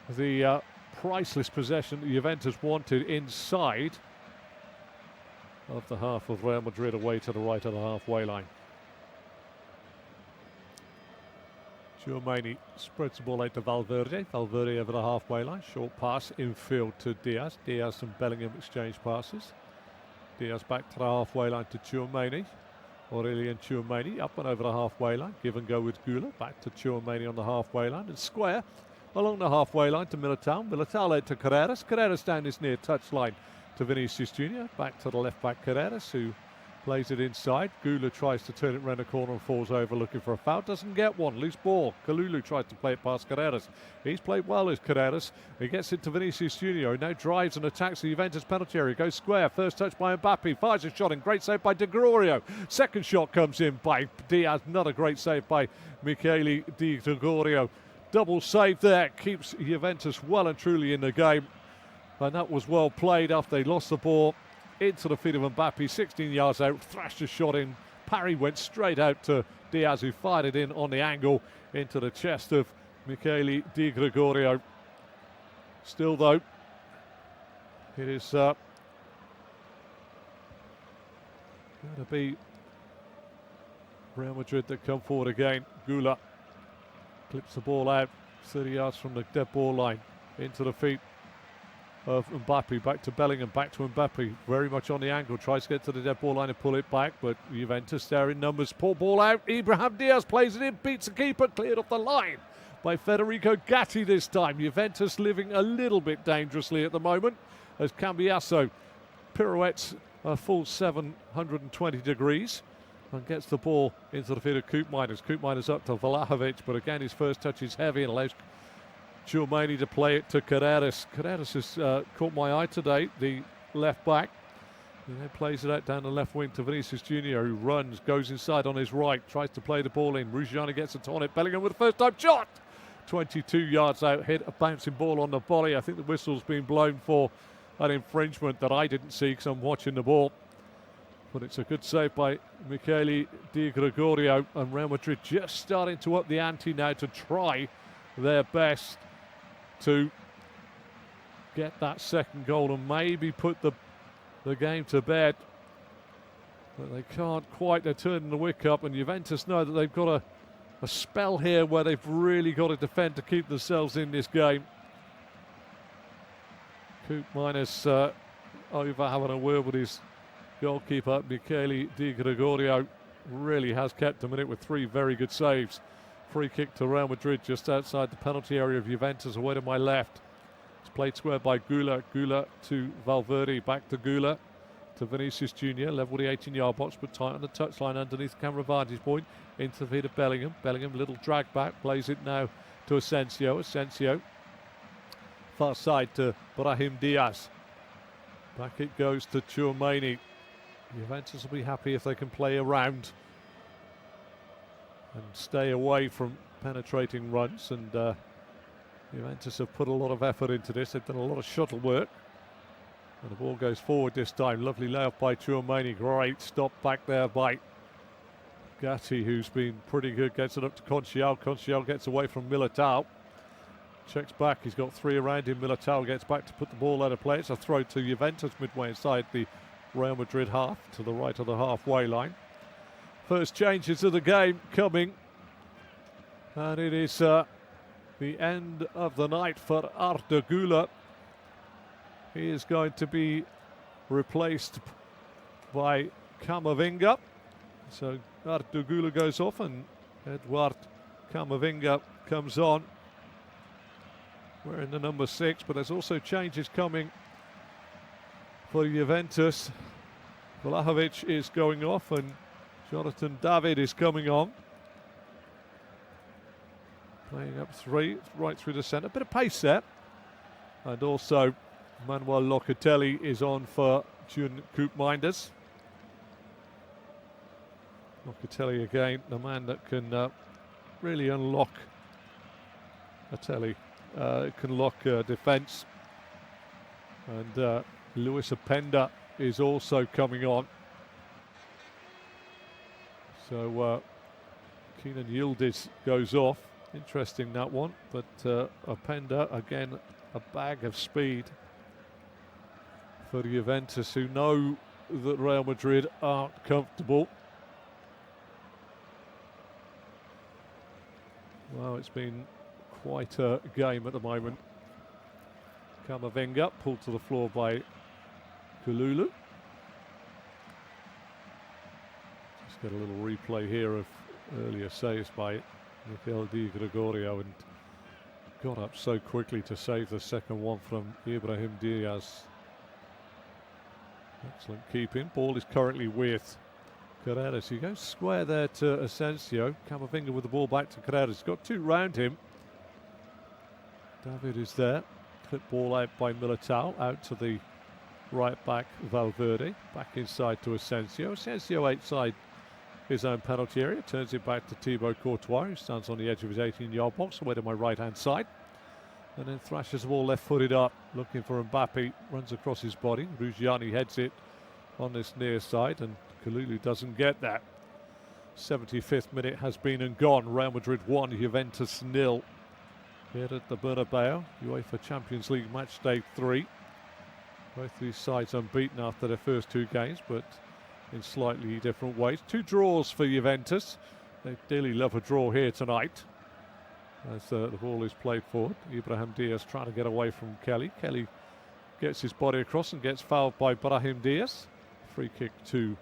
the priceless possession that Juventus wanted inside of the half of Real Madrid, away to the right of the halfway line. Tchouameni spreads the ball out to Valverde. Valverde over the halfway line. Short pass infield to Diaz. Diaz and Bellingham exchange passes. Diaz back to the halfway line to Tchouameni. Aurelien Tchouameni up and over the halfway line. Give and go with Gula. Back to Tchouameni on the halfway line. And square along the halfway line to Militao. Militao out to Carreras. Carreras down this near touchline to Vinicius Junior. Back to the left back Carreras, who plays it inside. Gula tries to turn it round the corner and falls over looking for a foul. Doesn't get one. Loose ball. Kalulu tries to play it past Carreras. He's played well as Carreras. He gets it to Vinicius Junior, who now drives and attacks the Juventus penalty area. Goes square. First touch by Mbappe. Fires a shot in. Great save by Di Gregorio. Second shot comes in by Diaz. Not a great save by Michele Di Gregorio. Double save there. Keeps Juventus well and truly in the game. And that was well played after they lost the ball into the feet of Mbappe, 16 yards out, thrashed a shot in. Parry went straight out to Diaz, who fired it in on the angle into the chest of Michele Di Gregorio. Still, though, it is going to be Real Madrid that come forward again. Gula clips the ball out 30 yards from the dead ball line into the feet of Mbappe, back to Bellingham, back to Mbappe, very much on the angle, tries to get to the dead ball line and pull it back, but Juventus there in numbers, pull ball out, Ibrahim Diaz plays it in, beats the keeper, cleared off the line by Federico Gatti this time. Juventus living a little bit dangerously at the moment as Cambiasso pirouettes a full 720 degrees and gets the ball into the feet of Koopmeiners. Koopmeiners up to Vlahovic, but again his first touch is heavy and allows Tchouameni to play it to Carreras. Carreras has caught my eye today, the left back. He then plays it out down the left wing to Vinicius Junior, who runs, goes inside on his right, tries to play the ball in. Ruggiani gets it on it. Bellingham with the first time shot. 22 yards out, hit a bouncing ball on the volley. I think the whistle's been blown for an infringement that I didn't see because I'm watching the ball. But it's a good save by Michele Di Gregorio, and Real Madrid just starting to up the ante now to try their best to get that second goal and maybe put the game to bed. But they can't quite. They're turning the wick up, and Juventus know that they've got a spell here where they've really got to defend to keep themselves in this game. Koopmeiners over having a word with his goalkeeper. Michele Di Gregorio really has kept them in it with three very good saves. Free kick to Real Madrid just outside the penalty area of Juventus, away to my left. It's played square by Gula. Gula to Valverde, back to Gula. to Vinicius Jr., level the 18-yard box, but tight on the touchline underneath the camera vantage point. Into the feet of Bellingham. Bellingham, little drag back, plays it now to Asensio. Asensio, far side to Brahim Diaz. Back it goes to Tchouaméni. Juventus will be happy if they can play around and stay away from penetrating runs, and Juventus have put a lot of effort into this. They've done a lot of shuttle work, and the ball goes forward this time. Lovely layoff by Tchouaméni. Great stop back there by Gatti, who's been pretty good. Gets it up to Concial. Concial gets away from Militao. Checks back. He's got three around him. Militao gets back to put the ball out of play. It's a throw to Juventus midway inside the Real Madrid half, to the right of the halfway line. First changes of the game coming, and it is the end of the night for Arda Güler. He is going to be replaced by Camavinga. So Arda Güler goes off and Eduard Camavinga comes on. We're in the number 6, but there's also changes coming for Juventus. Vlahovic is going off and Jonathan David is coming on. Playing up 3, right through the centre. Bit of pace there. And also Manuel Locatelli is on for Jun Koopmeiners. Locatelli again, the man that can really unlock can lock defence. And Luis Openda is also coming on. So Kenan Yildiz goes off. Interesting, that one. But Openda, again, a bag of speed for Juventus, who know that Real Madrid aren't comfortable. Well, it's been quite a game at the moment. Camavinga pulled to the floor by Kululu. Just get a little replay here of earlier saves by Mikel Di Gregorio, and got up so quickly to save the second one from Ibrahim Diaz. Excellent keeping. Ball is currently with Carreras. He goes square there to Asensio. Camavinga with the ball back to Carreras. He's got two round him. David is there. Clip ball out by Militao, out to the right back Valverde. Back inside to Asensio. Asensio outside his own penalty area. Turns it back to Thibaut Courtois, who stands on the edge of his 18-yard box, away to my right-hand side. And then thrashes the ball left-footed up, looking for Mbappe. Runs across his body. Ruggiani heads it on this near side, and Kalulu doesn't get that. 75th minute has been and gone. Real Madrid 1, Juventus 0. Here at the Bernabéu, UEFA Champions League match day 3. Both these sides unbeaten after their first two games, but in slightly different ways. Two draws for Juventus. They dearly love a draw here tonight, as the ball is played forward. Ibrahim Diaz trying to get away from Kelly. Kelly gets his body across and gets fouled by Brahim Diaz. Free kick to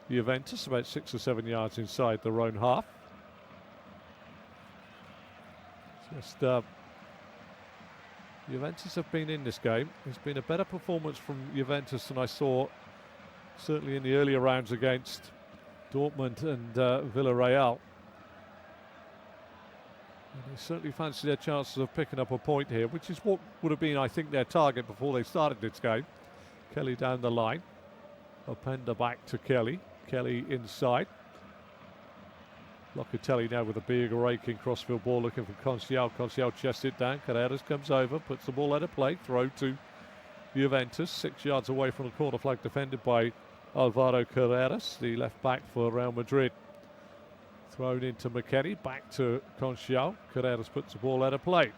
Juventus, about 6 or 7 yards inside their own half. Just Juventus have been in this game. It's been a better performance from Juventus than I saw certainly in the earlier rounds against Dortmund and Villarreal. And they certainly fancy their chances of picking up a point here, which is what would have been, I think, their target before they started this game. Kelly down the line. Openda back to Kelly. Kelly inside. Locatelli now with a big raking crossfield ball, looking for Concial. Concial chests it down. Carreras comes over, puts the ball out of play. Throw to Juventus, 6 yards away from the corner flag, defended by Alvaro Carreras, the left back for Real Madrid. Thrown into McKennie, back to Concial. Carreras puts the ball out of play.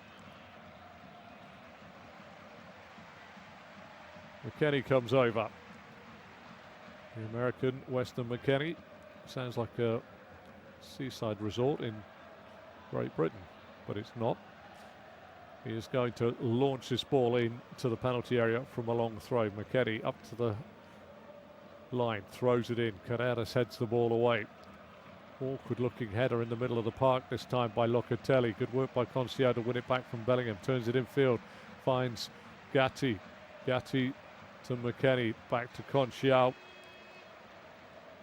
McKennie comes over. The American Weston McKennie. Sounds like a seaside resort in Great Britain, but it's not. He is going to launch this ball into the penalty area from a long throw. McKennie up to the line, throws it in. Carreras heads the ball away. Awkward looking header in the middle of the park this time by Locatelli. Good work by Concial to win it back from Bellingham. Turns it infield, finds Gatti. Gatti to McKennie, back to Conchial.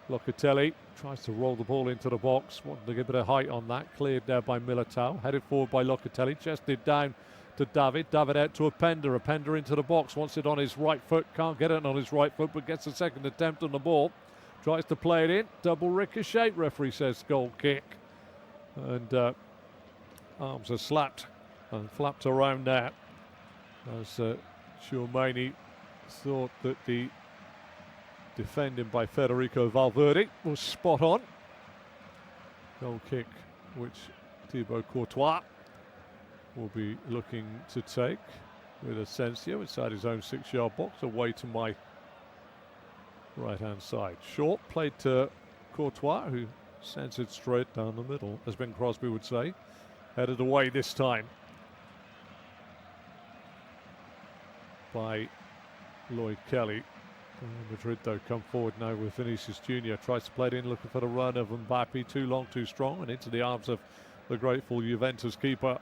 Locatelli tries to roll the ball into the box, wanting to get a bit of height on that. Cleared there by Militao, headed forward by Locatelli, chested down to David. David out to Openda. Openda into the box, wants it on his right foot, can't get it on his right foot, but gets a second attempt on the ball. Tries to play it in, double ricochet, referee says goal kick. And arms are slapped and flapped around there as Tchouameni thought that the defending by Federico Valverde was spot on. Goal kick which Thibaut Courtois will be looking to take with Asensio inside his own 6-yard box, away to my right hand side. Short played to Courtois, who sends it straight down the middle, as Ben Crosby would say. Headed away this time by Lloyd Kelly. Madrid though come forward now with Vinicius Jr. Tries to play it in, looking for the run of Mbappe. Too long, too strong, and into the arms of the grateful Juventus keeper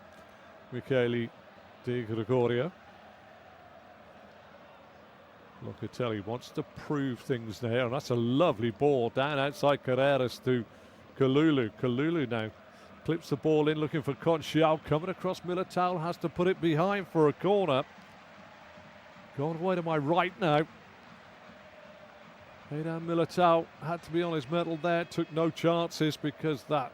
Michele Di Gregorio. Locatelli wants to prove things there, and that's a lovely ball down outside Carreras to Kalulu. Kalulu now clips the ball in, looking for Conchial, coming across. Militao has to put it behind for a corner. Gone away to my right now. Hayden Militao had to be on his mettle there, took no chances, because that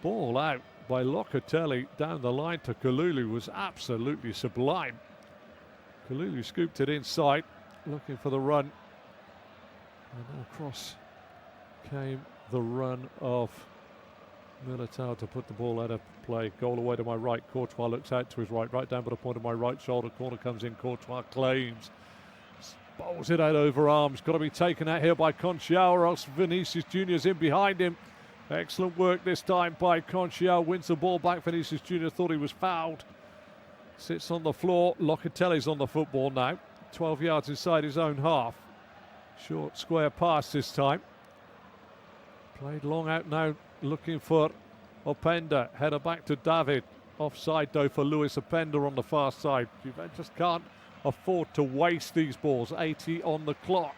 ball out by Locatelli down the line to Kalulu was absolutely sublime. Kalulu scooped it inside, looking for the run, and across came the run of Militao to put the ball out of play. Goal away to my right. Courtois looks out to his right down by the point of my right shoulder. Corner comes in. Courtois claims, bowls it out over arms. Got to be taken out here by Conchial, or else Vinicius Jr.'s in behind him. Excellent work this time by Conchial. Wins the ball back. Vinicius Jr. thought he was fouled. Sits on the floor. Locatelli's on the football now. 12 yards inside his own half. Short square pass this time. Played long out now, looking for Openda. Header back to David. Offside though for Luis Openda on the far side. Juventus can't afford to waste these balls. 80 on the clock.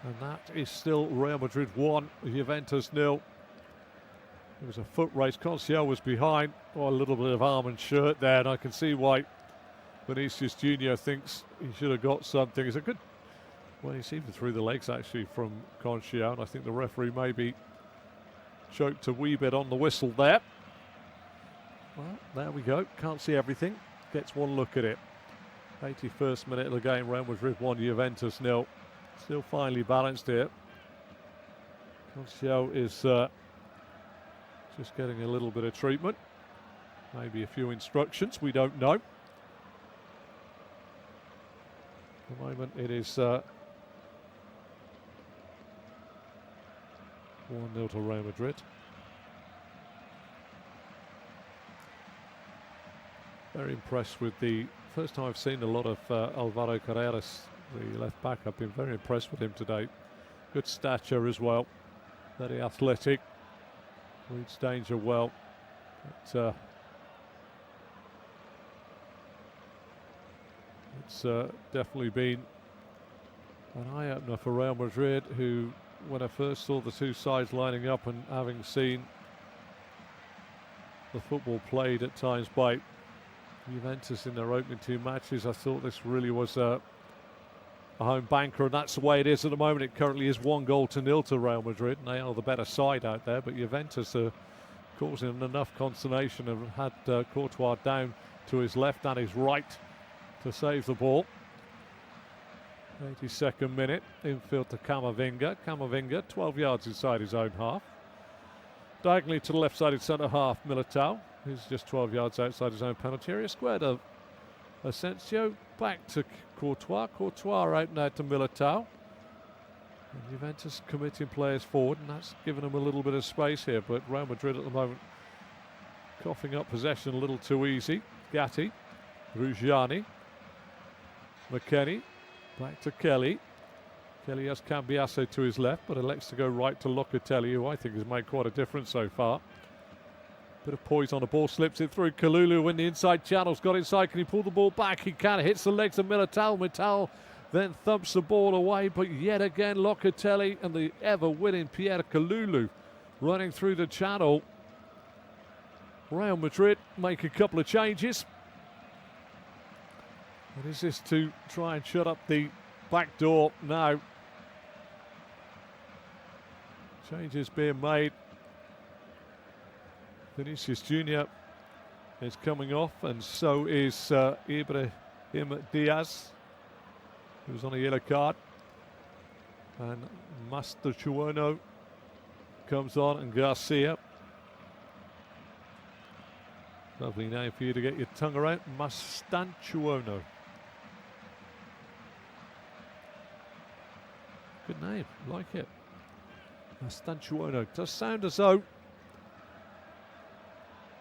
And that is still Real Madrid 1, Juventus 0. It was a foot race. Conchial was behind. Oh, a little bit of arm and shirt there, and I can see why Vinicius Jr. thinks he should have got something. It's a good, well, he's even through the legs actually from Conchial, and I think the referee maybe choked a wee bit on the whistle there. Well, there we go. Can't see everything. Gets one look at it. 81st minute of the game. Real Madrid 1, Juventus 0. Still finely balanced here. Conchial is just getting a little bit of treatment. Maybe a few instructions. We don't know. At the moment it is 1-0 to Real Madrid. Very impressed with the first time I've seen a lot of Alvaro Carreras, the left back. I've been very impressed with him today. Good stature as well. Very athletic. Reads danger well. But, it's definitely been an eye-opener for Real Madrid, who, when I first saw the two sides lining up and having seen the football played at times by Juventus in their opening 2 matches, I thought this really was a home banker, and that's the way it is at the moment. It currently is 1-0 to Real Madrid, and they are the better side out there, but Juventus are causing enough consternation and had Courtois down to his left and his right to save the ball. 82nd minute, infield to Camavinga. Camavinga 12 yards inside his own half. Diagonally to the left-sided centre half, Militao, who's just 12 yards outside his own penalty area. Squared of Asensio, back to Courtois. Courtois out now to Militao. And Juventus committing players forward, and that's given them a little bit of space here. But Real Madrid at the moment coughing up possession a little too easy. Gatti, Ruggiani, McKennie, back to Kelly. Kelly has Cambiasso to his left, but elects to go right to Locatelli, who I think has made quite a difference so far. Bit of poise on the ball, slips it through. Kalulu in the inside channels, got inside. Can he pull the ball back? He can. Hits the legs of Militao. Militao then thumps the ball away, but yet again Locatelli and the ever-winning Pierre Kalulu running through the channel. Real Madrid make a couple of changes. And is this to try and shut up the back door? No. Changes being made. Vinicius Jr. is coming off, and so is Ibrahim Diaz, who's on a yellow card. And Masterchuono comes on, and Garcia. Lovely name for you to get your tongue around. Mastanchuono. Good name, like it. Mastanchuono. Does sound as though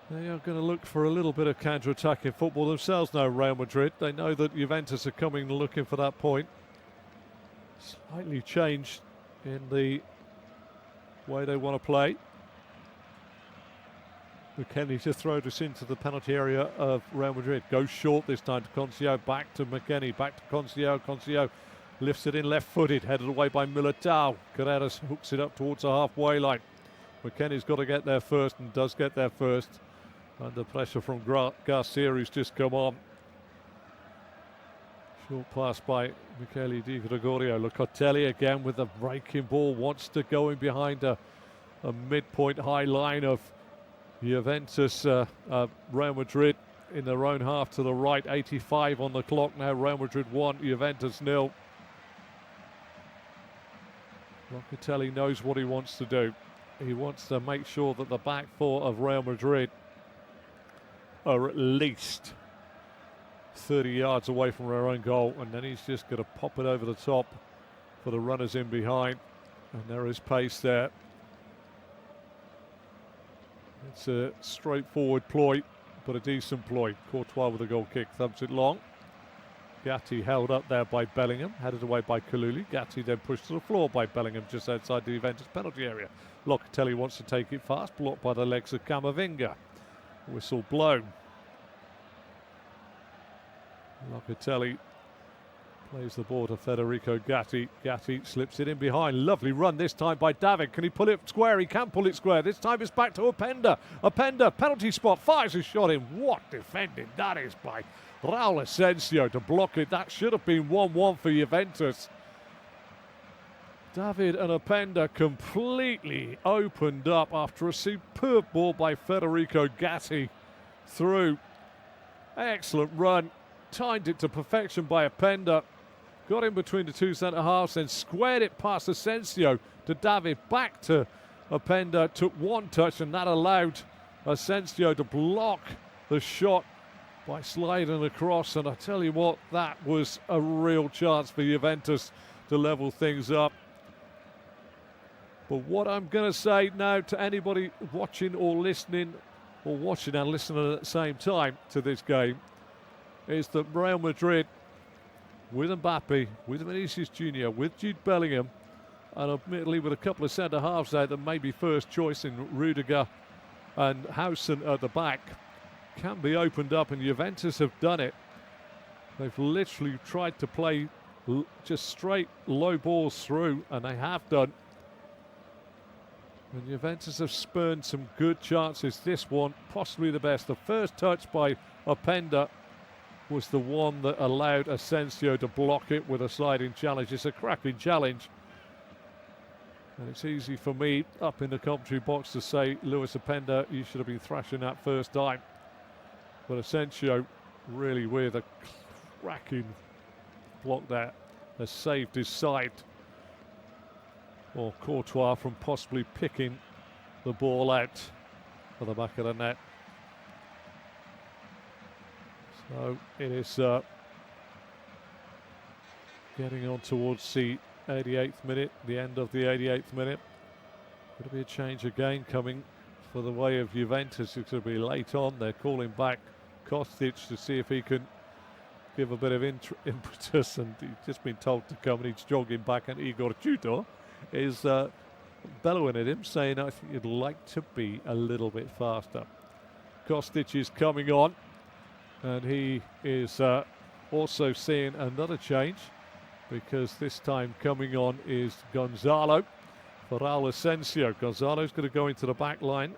they are going to look for a little bit of counter-attacking football themselves now, Real Madrid. They know that Juventus are coming looking for that point. Slightly changed in the way they want to play. McKennie to throw this into the penalty area of Real Madrid. Goes short this time to Concio, back to McKennie, back to Concio. Concio lifts it in left-footed, headed away by Militao. Carreras hooks it up towards the halfway line. McKennie's got to get there first, and does get there first. Under pressure from Garcia, who's just come on. Short pass by Michele Di Gregorio. Locatelli again with a breaking ball. Wants to go in behind a midpoint high line of Juventus. Real Madrid in their own half to the right. 85 on the clock now. Real Madrid 1, Juventus 0. Locatelli knows what he wants to do. He wants to make sure that the back four of Real Madrid are at least 30 yards away from their own goal, and then he's just going to pop it over the top for the runners in behind, and there is pace there. It's a straightforward ploy, but a decent ploy. Courtois with a goal kick, thumps it long. Gatti held up there by Bellingham, headed away by Kalulu. Gatti then pushed to the floor by Bellingham just outside the Juventus penalty area. Locatelli wants to take it fast, blocked by the legs of Camavinga. Whistle blown. Locatelli plays the ball to Federico Gatti. Gatti slips it in behind. Lovely run this time by David. Can he pull it square? He can pull it square. This time it's back to Openda. Openda, penalty spot, fires a shot in. What defending that is by Raul Asensio to block it. That should have been 1-1 for Juventus. David and Openda completely opened up after a superb ball by Federico Gatti through. Excellent run. Timed it to perfection by Openda. Got in between the two centre-halves, then squared it past Asensio to David. Back to Openda. Took one touch, and that allowed Asensio to block the shot by sliding across. And I tell you what, that was a real chance for Juventus to level things up. But what I'm going to say now to anybody watching or listening, or watching and listening at the same time to this game, is that Real Madrid, with Mbappe, with Vinicius Jr., with Jude Bellingham, and admittedly with a couple of centre-halves out that may be first choice in Rudiger and Hausen at the back, can be opened up, and Juventus have done it. They've literally tried to play just straight low balls through, and they have done. And Juventus have spurned some good chances. This one, possibly the best. The first touch by Openda was the one that allowed Asensio to block it with a sliding challenge. It's a cracking challenge. And it's easy for me up in the commentary box to say, Luis Openda, you should have been thrashing that first time. But Asensio really with a cracking block there has saved his side, or Courtois, from possibly picking the ball out of the back of the net. So it is getting on towards the 88th minute, the end of the 88th minute. Going to be a change again coming for the way of Juventus. It's going to be late on. They're calling back Kostic to see if he can give a bit of impetus, and he's just been told to come, and he's jogging back, and Igor Tudor is bellowing at him, saying, I think you'd like to be a little bit faster. Kostic is coming on, and he is also seeing another change, because this time coming on is Gonzalo for Raul Asensio. Gonzalo's going to go into the back line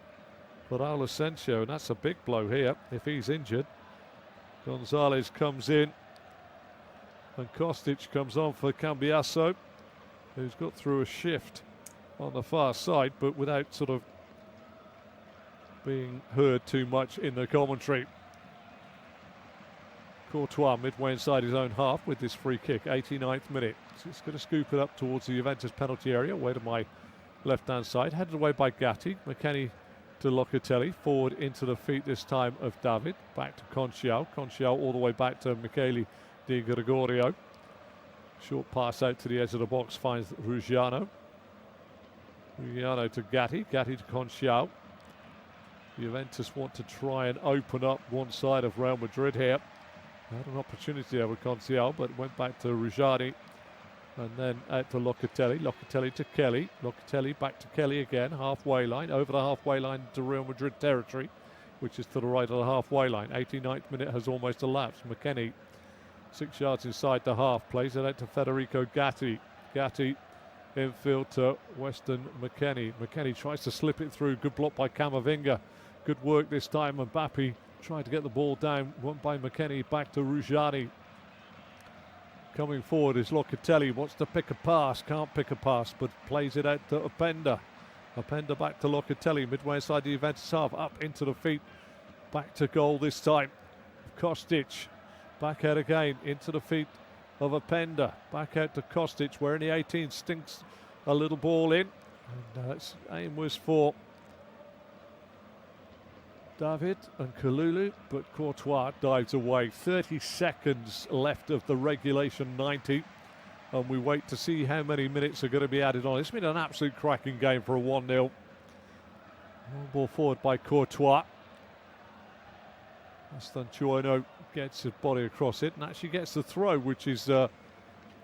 for Raul Asensio, and that's a big blow here if he's injured. Gonzalez comes in, and Kostic comes on for Cambiasso, who's got through a shift on the far side, but without sort of being heard too much in the commentary. Courtois midway inside his own half with this free kick, 89th minute. So it's going to scoop it up towards the Juventus penalty area, away to my left-hand side, headed away by Gatti. McKennie to Locatelli, forward into the feet this time of David, back to Conciao. Conciao all the way back to Michele Di Gregorio. Short pass out to the edge of the box, finds Ruggiano. Ruggiano to Gatti, Gatti to Conciao. Juventus want to try and open up one side of Real Madrid here. Had an opportunity there with Conciao, but went back to Ruggiani, and then out to Locatelli. Locatelli to Kelly. Locatelli back to Kelly again, halfway line, over the halfway line to Real Madrid territory, which is to the right of the halfway line. 89th minute has almost elapsed. McKennie, 6 yards inside the half, plays it out to Federico Gatti. Gatti infield to Weston McKennie. McKennie tries to slip it through. Good block by Camavinga. Good work this time. Mbappe trying to get the ball down. Won by McKennie. Back to Ruggiani. Coming forward is Locatelli. Wants to pick a pass. Can't pick a pass, but plays it out to Openda. Openda back to Locatelli. Midway inside the Juventus half. Up into the feet. Back to goal this time. Kostic. Back out again. Into the feet of Openda. Back out to Kostic, where in the 18 stinks a little ball in. And aim was for David and Kalulu, but Courtois dives away. 30 seconds left of the regulation 90, and we wait to see how many minutes are going to be added on. It's been an absolute cracking game for a 1-0. One ball forward by Courtois. Stanchuano gets his body across it and actually gets the throw, which is a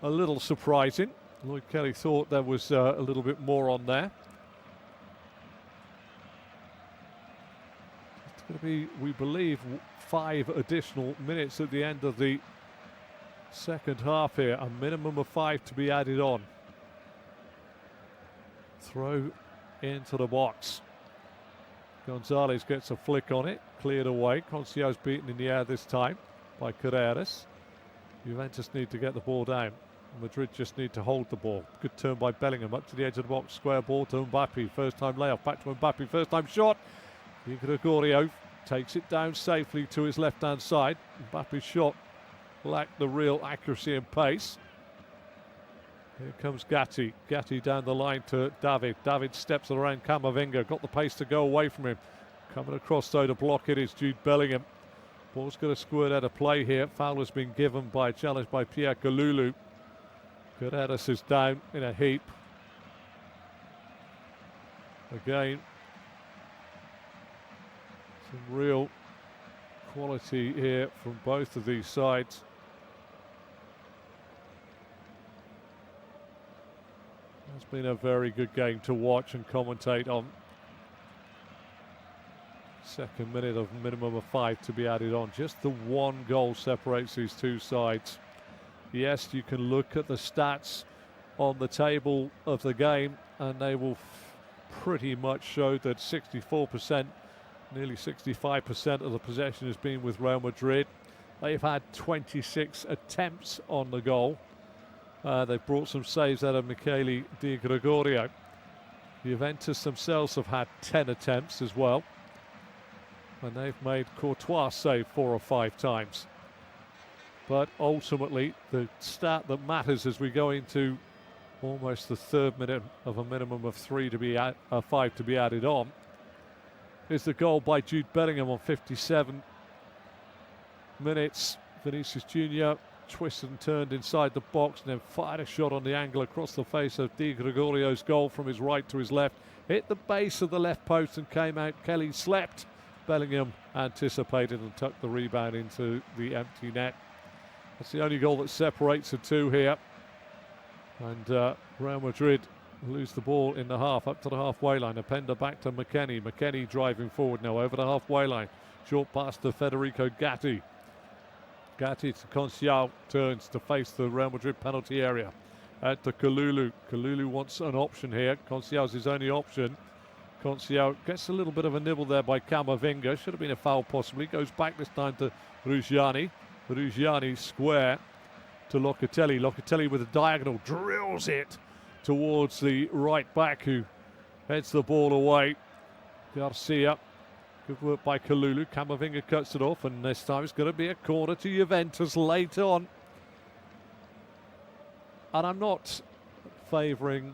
little surprising. Lloyd Kelly thought there was a little bit more on there. Going to be, we believe, 5 additional minutes at the end of the second half here. A minimum of 5 to be added on. Throw into the box. Gonzalez gets a flick on it, cleared away. Conciao's beaten in the air this time by Carreras. Juventus need to get the ball down. Madrid just need to hold the ball. Good turn by Bellingham up to the edge of the box. Square ball to Mbappe. First time layoff, back to Mbappe. First time shot. Di Gregorio takes it down safely to his left-hand side. Mbappe's shot lacked the real accuracy and pace. Here comes Gatti. Gatti down the line to David. David steps around Camavinga. Got the pace to go away from him. Coming across though to block it is Jude Bellingham. Ball's going to squirt out of play here. Foul has been given by a challenge by Pierre Kalulu. Carreras is down in a heap. Again, some real quality here from both of these sides. It's been a very good game to watch and commentate on. Second minute of minimum of 5 to be added on. Just the one goal separates these two sides. Yes, you can look at the stats on the table of the game and they will pretty much show that 64%, nearly 65% of the possession has been with Real Madrid. They've had 26 attempts on the goal. They've brought some saves out of Michele Di Gregorio. Juventus themselves have had 10 attempts as well. And they've made Courtois save 4 or 5 times. But ultimately, the stat that matters as we go into almost the third minute of a minimum of 5 to be added on is the goal by Jude Bellingham on 57 minutes. Vinicius Junior twisted and turned inside the box and then fired a shot on the angle across the face of Di Gregorio's goal from his right to his left. Hit the base of the left post and came out. Kelly slept. Bellingham anticipated and tucked the rebound into the empty net. That's the only goal that separates the two here. And Real Madrid lose the ball in the half, up to the halfway line. Openda back to McKennie. McKennie driving forward now over the halfway line. Short pass to Federico Gatti. Gatti to Conciao, turns to face the Real Madrid penalty area. Out to Kalulu. Kalulu wants an option here. Conciao's his only option. Conciao gets a little bit of a nibble there by Camavinga. Should have been a foul possibly. Goes back this time to Ruggiani. Ruggiani square to Locatelli. Locatelli with a diagonal. Drills it towards the right back who heads the ball away. Garcia. Good work by Kalulu. Camavinga cuts it off, and this time it's going to be a corner to Juventus late on. And I'm not favouring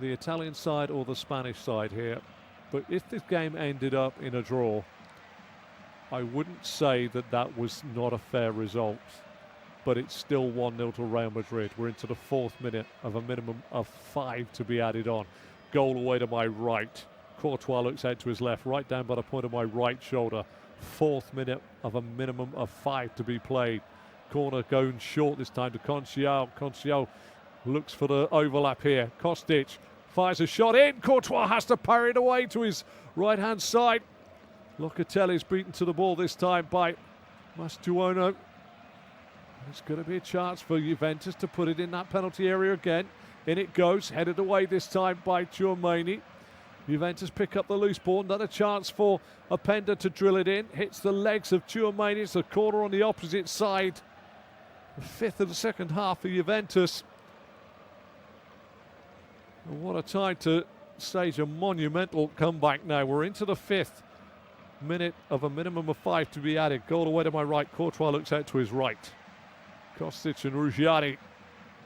the Italian side or the Spanish side here, but if this game ended up in a draw, I wouldn't say that that was not a fair result, but it's still 1-0 to Real Madrid. We're into the 4th minute of a minimum of 5 to be added on. Goal away to my right. Courtois looks out to his left, right down by the point of my right shoulder. 4th minute of a minimum of 5 to be played. Corner going short this time to Conciao. Conciao looks for the overlap here. Kostic fires a shot in. Courtois has to parry it away to his right-hand side. Locatelli's beaten to the ball this time by Mastuono. There's going to be a chance for Juventus to put it in that penalty area again. In it goes, headed away this time by Tchouaméni. Juventus pick up the loose ball. Another chance for Openda to drill it in. Hits the legs of Tchouaméni. It's a corner on the opposite side. The 5th of the second half for Juventus. And what a time to stage a monumental comeback now. We're into the 5th minute of a minimum of 5 to be added. Goal away to my right. Courtois looks out to his right. Kostic and Ruggiani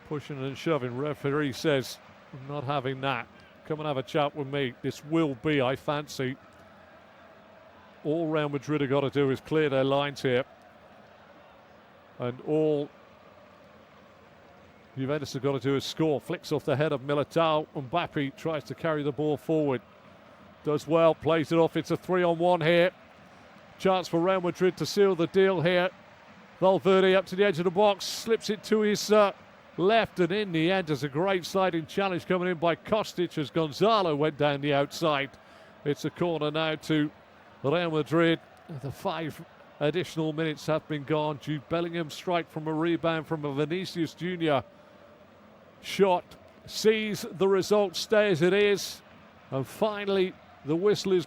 pushing and shoving. Referee says, I'm not having that. Come and have a chat with me. This will be, I fancy. All Real Madrid have got to do is clear their lines here. And all Juventus have got to do is score. Flicks off the head of Militao. Mbappe tries to carry the ball forward. Does well, plays it off. It's a 3-on-1 here. Chance for Real Madrid to seal the deal here. Valverde up to the edge of the box. Slips it to his left, and in the end there's a great sliding challenge coming in by Kostic as Gonzalo went down the outside. It's a corner now to Real Madrid. The 5 additional minutes have been gone. Jude Bellingham strike from a rebound from a Vinicius Jr. shot. Sees the result stay as it is. And finally the whistle is